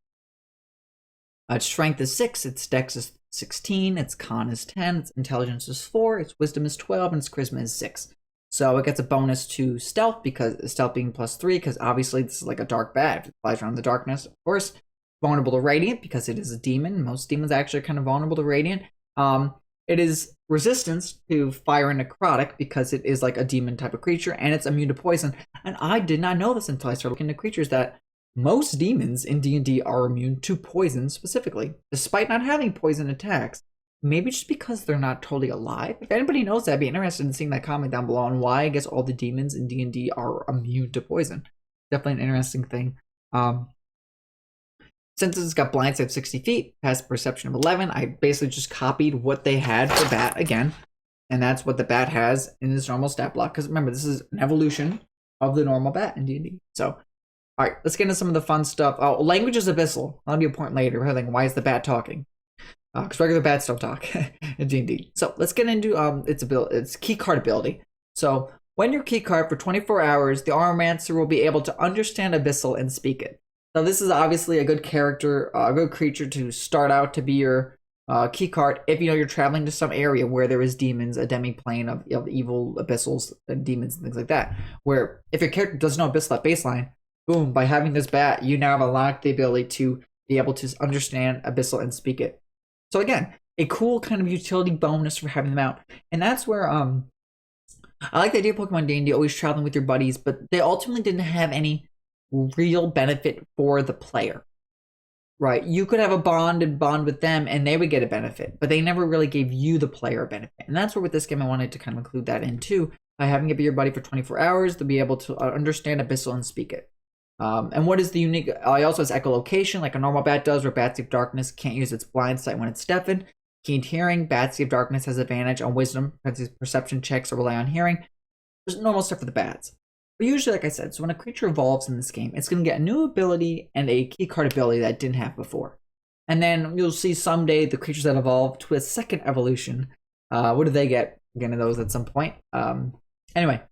Its strength is 6, its dex is 16, its con is 10, its intelligence is 4, its wisdom is 12, and its charisma is 6. So it gets a bonus to stealth, because stealth being +3, because obviously this is like a dark bat. If it flies around the darkness, of course. Vulnerable to radiant, because it is a demon. Most demons actually are kind of vulnerable to radiant. It is resistance to fire and necrotic because it is like a demon type of creature, and it's immune to poison. And I did not know this until I started looking at creatures, that most demons in D&D are immune to poison specifically, despite not having poison attacks. Maybe just because they're not totally alive. If anybody knows that, I'd be interested in seeing that comment down below on why I guess all the demons in D&D are immune to poison. Definitely an interesting thing. Since it's got blind sight of 60 feet, passive perception of 11, I basically just copied what they had for Bat again. And that's what the bat has in its normal stat block. Because remember, this is an evolution of the normal bat in D&D. So, all right, let's get into some of the fun stuff. Oh, language is abyssal. That'll be a point later. We're like, why is the bat talking? Because regular bats don't talk in D&D. So let's get into its key card ability. So when your key card for 24 hours, the Aromancer will be able to understand abyssal and speak it. Now this is obviously a good character, a good creature to start out to be your key card if you know you're traveling to some area where there is demons, a demi-plane of evil abyssals and demons and things like that. Where if your character doesn't know abyssal at baseline, boom, by having this bat, you now have unlocked the ability to be able to understand abyssal and speak it. So again, a cool kind of utility bonus for having them out. And that's where I like the idea of Pokemon D&D always traveling with your buddies, but they ultimately didn't have any real benefit for the player. Right? You could have a bond with them and they would get a benefit, but they never really gave you the player a benefit. And that's where with this game I wanted to kind of include that in too. By having it be your buddy for 24 hours, they'll be able to understand abyssal and speak it. And what is the unique? It also has echolocation, like a normal bat does, where Batsy of Darkness can't use its blind sight when it's deafened. Keen hearing, Batsy of Darkness has advantage on wisdom, because perception checks or rely on hearing. There's normal stuff for the bats. But usually, like I said, so when a creature evolves in this game, it's going to get a new ability and a key card ability that it didn't have before. And then you'll see someday the creatures that evolve to a second evolution. What do they get? We'll get into those at some point. Anyway.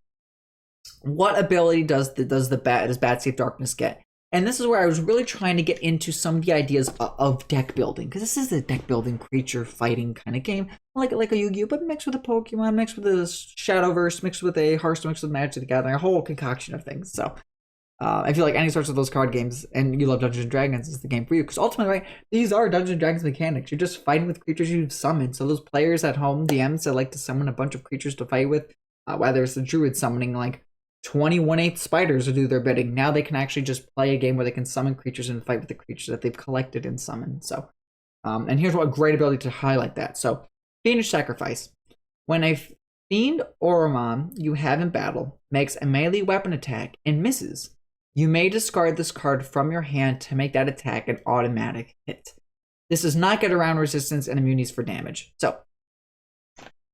What ability does Batsy of Darkness get? And this is where I was really trying to get into some of the ideas of deck building, because this is a deck building creature fighting kind of game, like a Yu-Gi-Oh, but mixed with a Pokemon, mixed with a Shadowverse, mixed with a Hearthstone, mixed with Magic the Gathering, a whole concoction of things. So I feel like any sorts of those card games, and you love Dungeons and Dragons, is the game for you, because ultimately, right, these are Dungeons and Dragons mechanics. You're just fighting with creatures you've summoned. So those players at home, DMs that like to summon a bunch of creatures to fight with, whether it's the Druid summoning like 21/8 spiders to do their bidding. Now they can actually just play a game where they can summon creatures and fight with the creatures that they've collected and summoned. So, and here's what a great ability to highlight that. So, Fiendish Sacrifice. When a Fiend Auromon you have in battle makes a melee weapon attack and misses, you may discard this card from your hand to make that attack an automatic hit. This does not get around resistance and immunities for damage. So,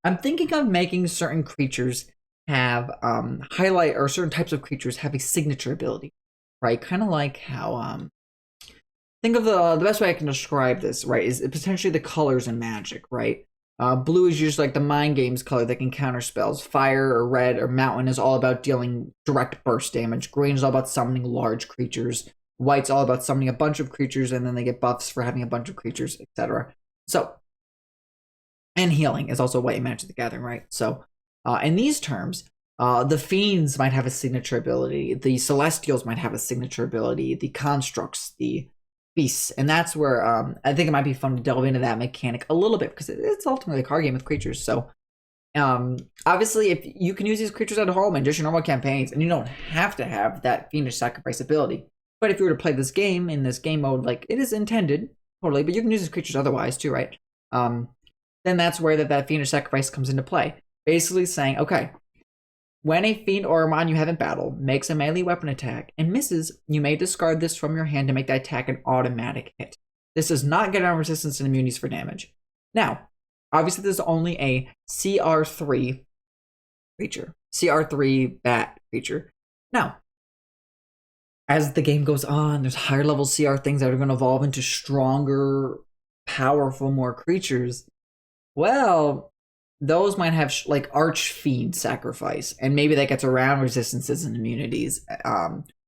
I'm thinking of making certain creatures have highlight, or certain types of creatures have a signature ability, right? Kind of like how think of the best way I can describe this, right, is potentially the colors in Magic, right? Blue is usually like the mind games color that can counter spells. Fire or red or mountain is all about dealing direct burst damage. Green is all about summoning large creatures. White's all about summoning a bunch of creatures and then they get buffs for having a bunch of creatures, etc. So, and healing is also white in Magic the Gathering, right? So in these terms, the Fiends might have a signature ability, the Celestials might have a signature ability, the Constructs, the Beasts, and that's where I think it might be fun to delve into that mechanic a little bit, because it's ultimately a card game with creatures. So obviously, if you can use these creatures at home in just your normal campaigns, and you don't have to have that Fiendish Sacrifice ability. But if you were to play this game in this game mode like it is intended, totally, but you can use these creatures otherwise too, right? Then that's where that Fiendish Sacrifice comes into play. Basically saying, okay, when a Fiend Auromon you have in battle makes a melee weapon attack and misses, you may discard this from your hand to make that attack an automatic hit. This does not get around resistance and immunities for damage. Now, obviously this is only a CR3 creature. CR3 bat creature. Now, as the game goes on, there's higher level CR things that are going to evolve into stronger, powerful, more creatures. Well, those might have like Archfiend Sacrifice, and maybe that gets around resistances and immunities.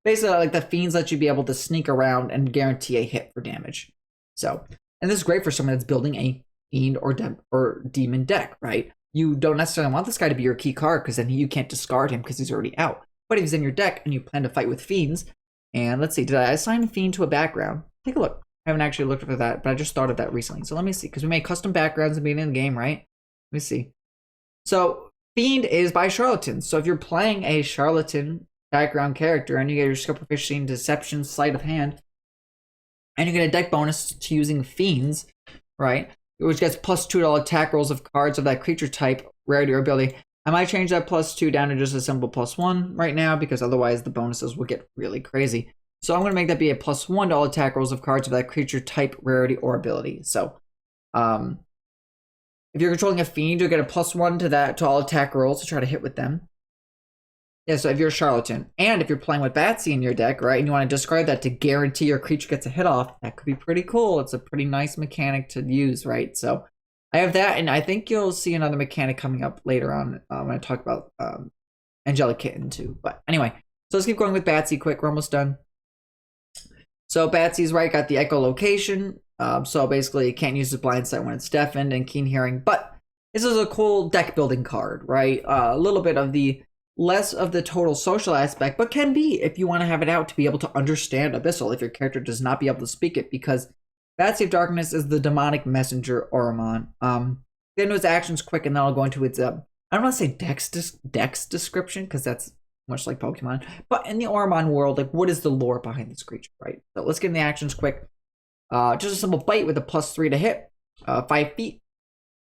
Basically, like the Fiends let you be able to sneak around and guarantee a hit for damage. So, and this is great for someone that's building a Fiend or Demon deck, right? You don't necessarily want this guy to be your key card, because then you can't discard him because he's already out. But if he's in your deck and you plan to fight with Fiends, and let's see, did I assign Fiend to a background? Take a look. I haven't actually looked for that, but I just thought of that recently. So let me see, because we made custom backgrounds and being in the game, right? Let me see. So Fiend is by charlatans. So if you're playing a charlatan background character and you get your skill proficiency in Deception, Sleight of Hand, and you get a deck bonus to using Fiends, right? Which gets +2 attack rolls of cards of that creature type, rarity, or ability. I might change that +2 down to just a simple +1 right now, because otherwise the bonuses will get really crazy. So I'm going to make that be a +1 to all attack rolls of cards of that creature type, rarity, or ability. So If you're controlling a Fiend, you'll get a +1 to all attack rolls to try to hit with them. Yeah, so if you're a Charlatan, and if you're playing with Batsy in your deck, right, and you want to discard that to guarantee your creature gets a hit off, that could be pretty cool. It's a pretty nice mechanic to use, right? So I have that, and I think you'll see another mechanic coming up later on when I talk about Angelic Kitten too. But anyway, so let's keep going with Batsy quick. We're almost done. So Batsy's right, got the echolocation. So basically, it can't use the blind sight when it's deafened and keen hearing. But this is a cool deck building card, right? A little bit of the less of the total social aspect, but can be if you want to have it out to be able to understand Abyssal if your character does not be able to speak it, because Batsy of Darkness is the demonic messenger Auromon. Get into its actions quick, and then I'll go into its I don't want to say dex description because that's much like Pokemon, but in the Auromon world, like, what is the lore behind this creature, right? So let's get in the actions quick. Just a simple bite with a +3 to hit, 5 feet,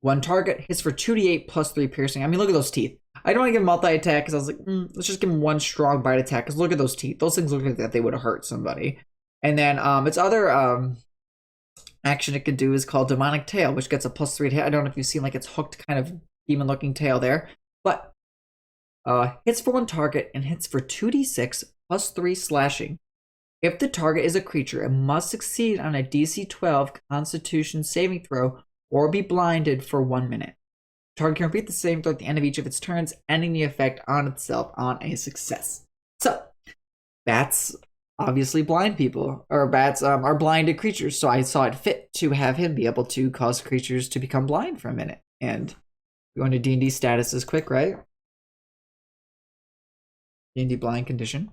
1 target, hits for 2d8 +3 piercing. I mean, look at those teeth. I don't want to give him multi-attack because I was like, let's just give him 1 strong bite attack because look at those teeth. Those things look like that they would have hurt somebody. And then its other action it could do is called Demonic Tail, which gets a +3 to hit. I don't know if you've seen like its hooked kind of demon-looking tail there, but hits for 1 target and hits for 2d6 +3 slashing. If the target is a creature, it must succeed on a DC 12 Constitution saving throw or be blinded for 1 minute. Target can repeat the same throw at the end of each of its turns, ending the effect on itself on a success. So, bats obviously blind people, or bats are blinded creatures, so I saw it fit to have him be able to cause creatures to become blind for a minute. And going to D&D statuses quick, right? D&D blind condition.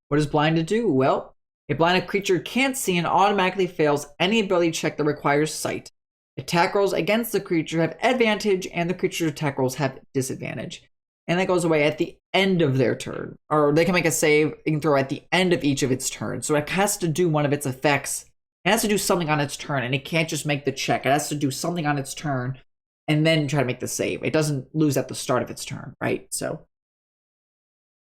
What does blinded do? Well, a blinded creature can't see and automatically fails any ability check that requires sight. Attack rolls against the creature have advantage, and the creature's attack rolls have disadvantage. And that goes away at the end of their turn. Or they can make a save and throw at the end of each of its turns. So it has to do one of its effects. It has to do something on its turn, and it can't just make the check. It has to do something on its turn and then try to make the save. It doesn't lose at the start of its turn, right? So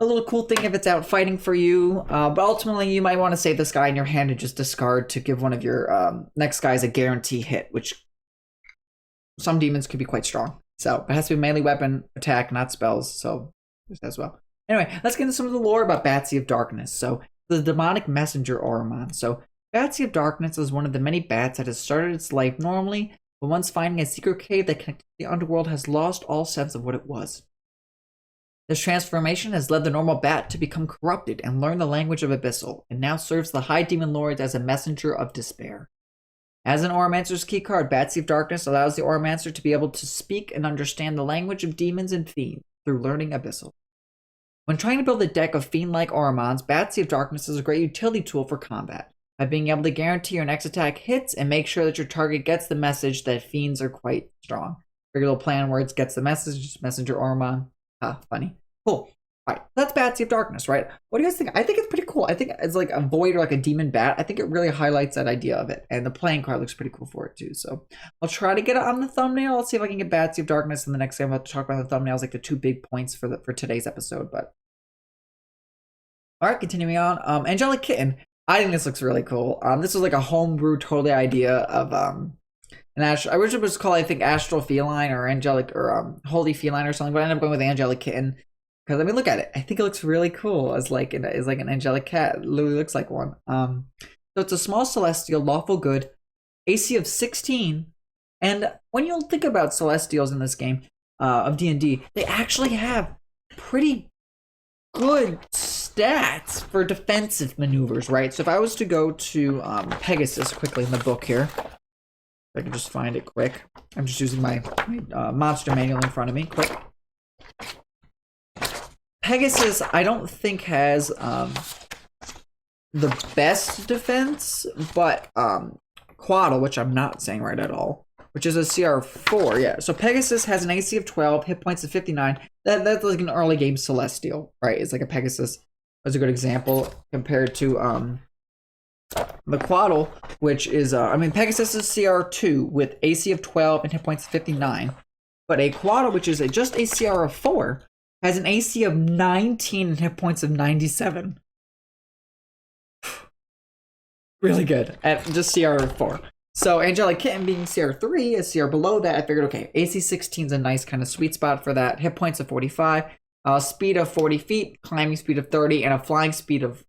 a little cool thing if it's out fighting for you. But ultimately, you might want to save this guy in your hand and just discard to give one of your next guys a guarantee hit, which some demons could be quite strong. So it has to be melee weapon attack, not spells. So just as well. Anyway, let's get into some of the lore about Batsy of Darkness. So the demonic messenger Auromon. So Batsy of Darkness is one of the many bats that has started its life normally, but once finding a secret cave that connected to the underworld has lost all sense of what it was. This transformation has led the normal bat to become corrupted and learn the language of Abyssal, and now serves the High Demon Lords as a messenger of despair. As an Auramancer's key card, Batsy of Darkness allows the Auramancer to be able to speak and understand the language of demons and fiends through learning Abyssal. When trying to build a deck of fiend-like Auromons, Batsy of Darkness is a great utility tool for combat, by being able to guarantee your next attack hits and make sure that your target gets the message that fiends are quite strong. Regular plan words gets the message, messenger Auromon. Funny. Cool. Alright, that's Batsy of Darkness, right? What do you guys think? I think it's pretty cool. I think it's like a void or like a demon bat. I think it really highlights that idea of it. And the playing card looks pretty cool for it too. So I'll try to get it on the thumbnail. I'll see if I can get Batsy of Darkness in the next game. I'm about to talk about the thumbnails, like the 2 big points for today's episode. But alright, continuing on. Angelic Kitten. I think this looks really cool. This was like a homebrew totally idea of I wish it was called, I think, Astral Feline or Angelic or Holy Feline or something, but I ended up going with Angelic Kitten. Because, I mean, look at it. I think it looks really cool as like an angelic cat. It literally looks like one. So it's a small celestial, lawful good, AC of 16. And when you think about celestials in this game of D&D, they actually have pretty good stats for defensive maneuvers, right? So if I was to go to Pegasus quickly in the book here, if I can just find it quick. I'm just using my monster manual in front of me, quick. Pegasus, I don't think has the best defense, but Quaddle, which I'm not saying right at all, which is a CR4, yeah. So Pegasus has an AC of 12, hit points of 59. That's like an early game Celestial, right? It's like a Pegasus. That's a good example compared to the Quaddle, which is, Pegasus is CR2 with AC of 12 and hit points of 59. But a Quaddle, which is just a CR of 4, has an AC of 19 and hit points of 97. Really good at just CR4. So Angelic Kitten being CR3 is CR below that. I figured, okay, AC 16 is a nice kind of sweet spot for that. Hit points of 45, speed of 40 feet, climbing speed of 30, and a flying speed of,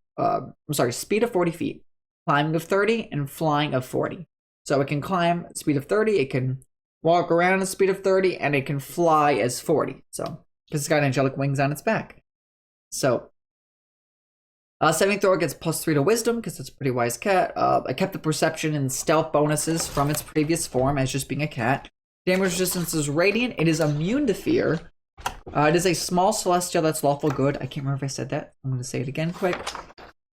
speed of 40 feet, climbing of 30, and flying of 40. So it can climb speed of 30, it can walk around at speed of 30, and it can fly as 40. So, because it's got angelic wings on its back. So, saving throw gets +3 to wisdom because it's a pretty wise cat. I kept the perception and stealth bonuses from its previous form as just being a cat. Damage resistance is radiant. It is immune to fear. It is a small celestial that's lawful good. I can't remember if I said that. I'm going to say it again quick.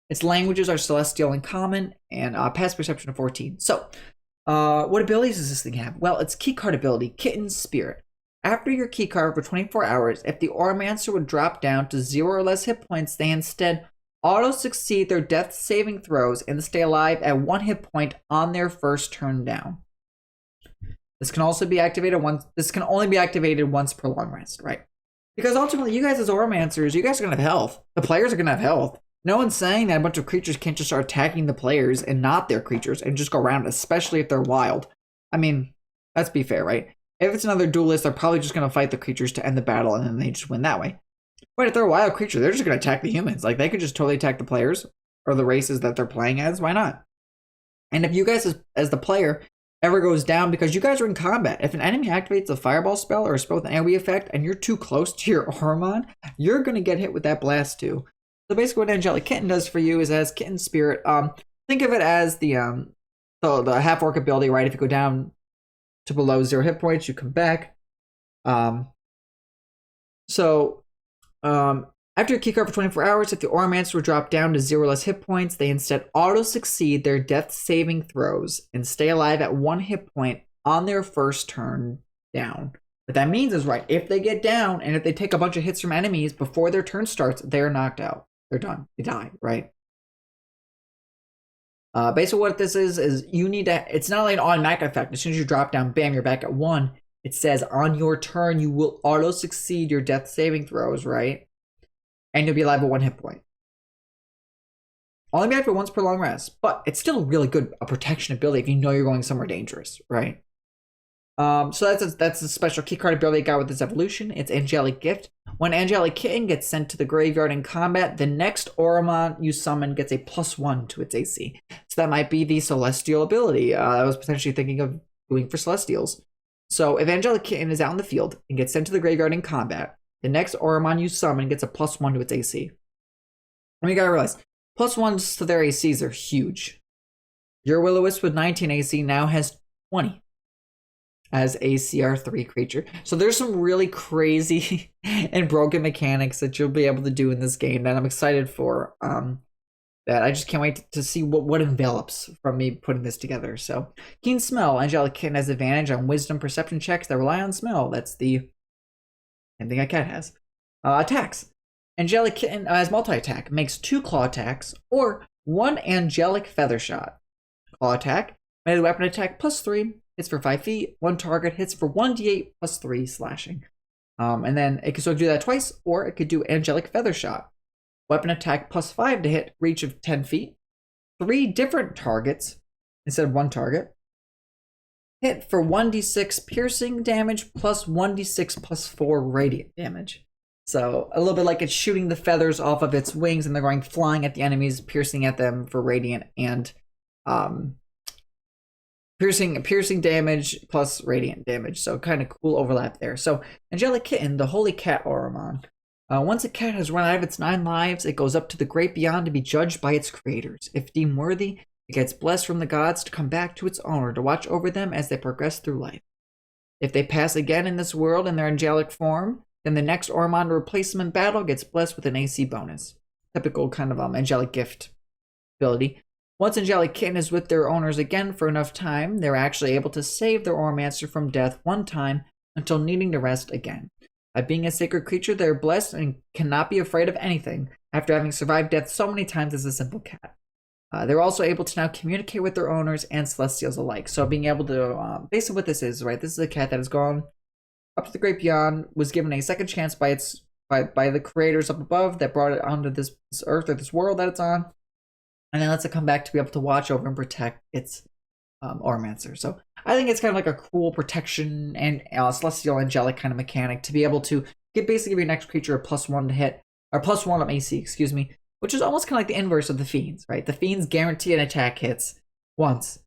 Its languages are celestial and common, and passive perception of 14. So, what abilities does this thing have? Well, its keycard ability, Kitten's Spirit. After your keycard for 24 hours, if the Oromancer would drop down to 0 or less hit points, they instead auto-succeed their death saving throws and stay alive at 1 hit point on their first turn down. This can also be activated once. This can only be activated once per long rest, right? Because ultimately, you guys as Oromancers, you guys are gonna have health. The players are gonna have health. No one's saying that a bunch of creatures can't just start attacking the players and not their creatures and just go around, especially if they're wild. I mean, let's be fair, right? If it's another duelist, they're probably just gonna fight the creatures to end the battle and then they just win that way. But if they're a wild creature, they're just going to attack the humans. Like, they could just totally attack the players or the races that they're playing as. Why not? And if you guys, as the player, ever goes down because you guys are in combat, if an enemy activates a fireball spell or a spell with an AoE effect and you're too close to your Auromon, you're going to get hit with that blast too. So basically what Angelic Kitten does for you is as Kitten Spirit, think of it as the half-orc ability, right? If you go down to below 0 hit points, you come back. After your keycard for 24 hours, if the Oromancer would drop down to 0 or less hit points, they instead auto-succeed their death saving throws and stay alive at 1 hit point on their first turn down. What that means is, right, if they get down and if they take a bunch of hits from enemies before their turn starts, they're knocked out. They're done. They die, right? Basically what this is you need to, it's not like an automatic effect. As soon as you drop down, bam, you're back at 1. It says on your turn, you will auto-succeed your death saving throws, right? And you'll be alive at 1 hit point. Only be active once per long rest, but it's still really good, a protection ability if you know you're going somewhere dangerous, right? So that's a special keycard ability it got with this evolution. It's Angelic Gift. When Angelic Kitten gets sent to the graveyard in combat, the next Auromon you summon gets a +1 to its AC. So that might be the Celestial ability I was potentially thinking of doing for Celestials. So if Angelic Kitten is out in the field and gets sent to the graveyard in combat, the next Auromon you summon gets a +1 to its AC. And you gotta realize, +1s to their ACs are huge. Your Will-O-Wisp with 19 AC now has 20 as a CR3 creature. So there's some really crazy and broken mechanics that you'll be able to do in this game that I'm excited for. That I just can't wait to see what envelops from me putting this together. So, Keen Smell. Angelic Kitten has advantage on wisdom perception checks that rely on smell. That's the same thing a cat has. Attacks. Angelic Kitten has multi-attack. Makes 2 claw attacks or 1 angelic feather shot. Claw attack. Melee weapon attack +3. Hits for 5 feet. 1 target hits for 1d8 +3 slashing. And then it can still do that twice, or it could do angelic feather shot. Weapon attack +5 to hit, reach of 10 feet. 3 different targets instead of 1 target. Hit for 1d6 piercing damage plus 1d6 +4 radiant damage. So a little bit like it's shooting the feathers off of its wings and they're going flying at the enemies, piercing at them for radiant and piercing damage plus radiant damage. So kind of cool overlap there. So Angelic Kitten, the Holy Cat Auromon. Once a cat has run out of its 9 lives, it goes up to the great beyond to be judged by its creators. If deemed worthy, it gets blessed from the gods to come back to its owner to watch over them as they progress through life. If they pass again in this world in their angelic form, then the next Auromon to replace them in battle gets blessed with an AC bonus. Typical kind of angelic gift ability. Once Angelic Kitten is with their owners again for enough time, they're actually able to save their Oromancer from death 1 time until needing to rest again. By being a sacred creature, they're blessed and cannot be afraid of anything after having survived death so many times as a simple cat. They're also able to now communicate with their owners and Celestials alike. So being able to, basically what this is, right? This is a cat that has gone up to the great beyond, was given a second chance by the creators up above that brought it onto this earth or this world that it's on, and then lets it come back to be able to watch over and protect its Oromancer. So I think it's kind of like a cool protection and celestial angelic kind of mechanic to be able to basically give your next creature a +1 to hit, or +1 on AC, excuse me, which is almost kind of like the inverse of the Fiends, right? The Fiends guarantee an attack hits once.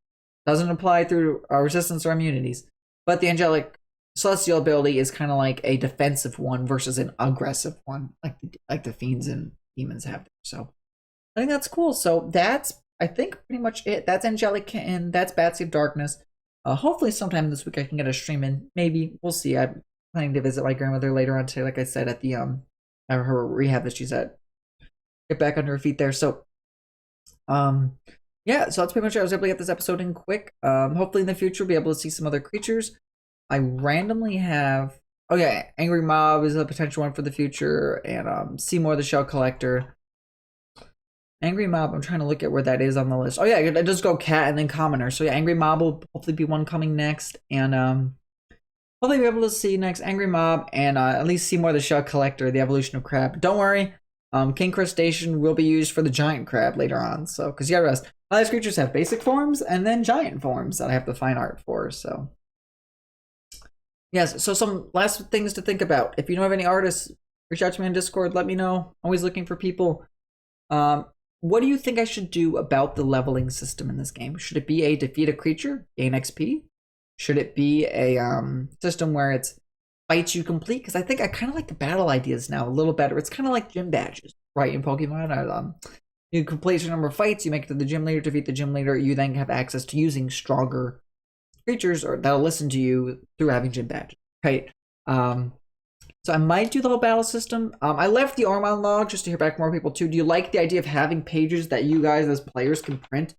Doesn't apply through resistance or immunities. But the angelic celestial ability is kind of like a defensive one versus an aggressive one, like the Fiends and demons have. So I think that's cool. So that's, I think, pretty much it. That's Angelic and that's Batsy of Darkness. Hopefully sometime this week I can get a stream in. Maybe. We'll see. I'm planning to visit my grandmother later on today, like I said, at the her rehab that she's at. Get back under her feet there. So yeah, so that's pretty much it. I was able to get this episode in quick. Hopefully in the future we'll be able to see some other creatures. I randomly have, oh yeah, Angry Mob is a potential one for the future, and Seymour the Shell Collector. Angry Mob, I'm trying to look at where that is on the list. Oh yeah, it does go Cat and then Commoner. So yeah, Angry Mob will hopefully be one coming next. And hopefully be able to see next Angry Mob and at least Seymour the Shell Collector, the evolution of crab. Don't worry, King Crustacean will be used for the giant crab later on. So, because you gotta realize, all these creatures have basic forms and then giant forms that I have to find art for. So yes, so some last things to think about. If you know of any artists, reach out to me on Discord, let me know. Always looking for people. What do you think I should do about the leveling system in this game? Should it be a defeat a creature, gain XP? Should it be a system where it's fights you complete? Because I think I kind of like the battle ideas now a little better. It's kind of like gym badges, right? In Pokemon, you complete your number of fights, you make it to the gym leader, defeat the gym leader, you then have access to using stronger creatures or that'll listen to you through having gym badges, right? So I might do the whole battle system. I left the Auromon log just to hear back from more people too. Do you like the idea of having pages that you guys as players can print?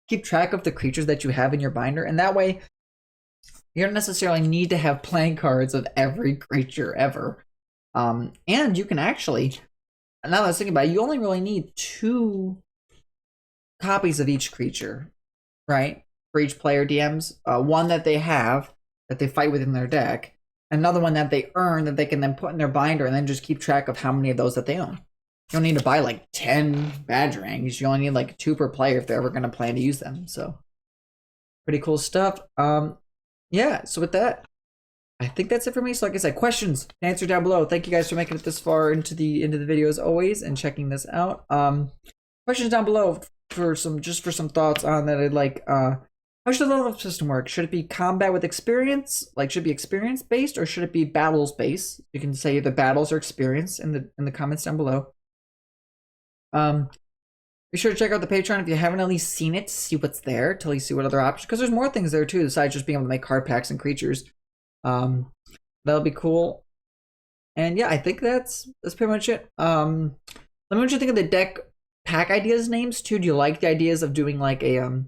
Keep track of the creatures that you have in your binder. And that way, you don't necessarily need to have playing cards of every creature ever. And you can actually, now that I was thinking about it, you only really need 2 copies of each creature, right? For each player DMs. One that they have, that they fight within their deck. Another one that they earn that they can then put in their binder and then just keep track of how many of those that they own. You don't need to buy like 10 Badgerangs. You only need like 2 per player if they're ever going to plan to use them. So pretty cool stuff. Yeah, so with that, I think that's it for me. So like I said, questions, answer down below. Thank you guys for making it this far into the video as always and checking this out. Questions down below for some thoughts on that I'd like. How should the level system work? Should it be combat with experience? Like, should it be experience based or should it be battles based? You can say the battles or experience in the comments down below. Be sure to check out the Patreon if you haven't at least seen it to see what's there, to at least see what other options, because there's more things there too besides just being able to make card packs and creatures. That'll be cool. And yeah, I think that's pretty much it. Let me know what you think of the deck pack ideas names too. Do you like the ideas of doing like a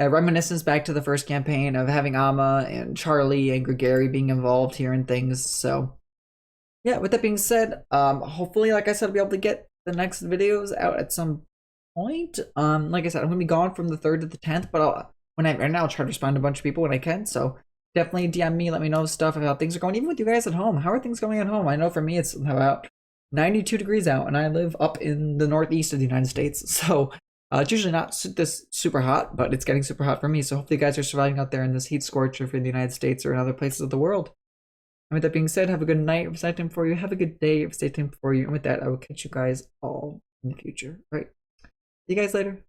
reminiscence back to the first campaign of having Amma and Charlie and Gregory being involved here and things? So yeah, with that being said, hopefully, like I said, I'll be able to get the next videos out at some point. Like I said, I'm gonna be gone from the 3rd to the 10th, but I'll try to respond to a bunch of people when I can. So definitely DM me, let me know stuff about how things are going, even with you guys at home. How are things going at home? I know for me it's about 92 degrees out, and I live up in the northeast of the United States, so it's usually not this super hot, but it's getting super hot for me. So hopefully you guys are surviving out there in this heat scorcher for the United States or in other places of the world. And with that being said, have a good night if it's nighttime for you. Have a good day if it's daytime for you. And with that, I will catch you guys all in the future. All right. See you guys later.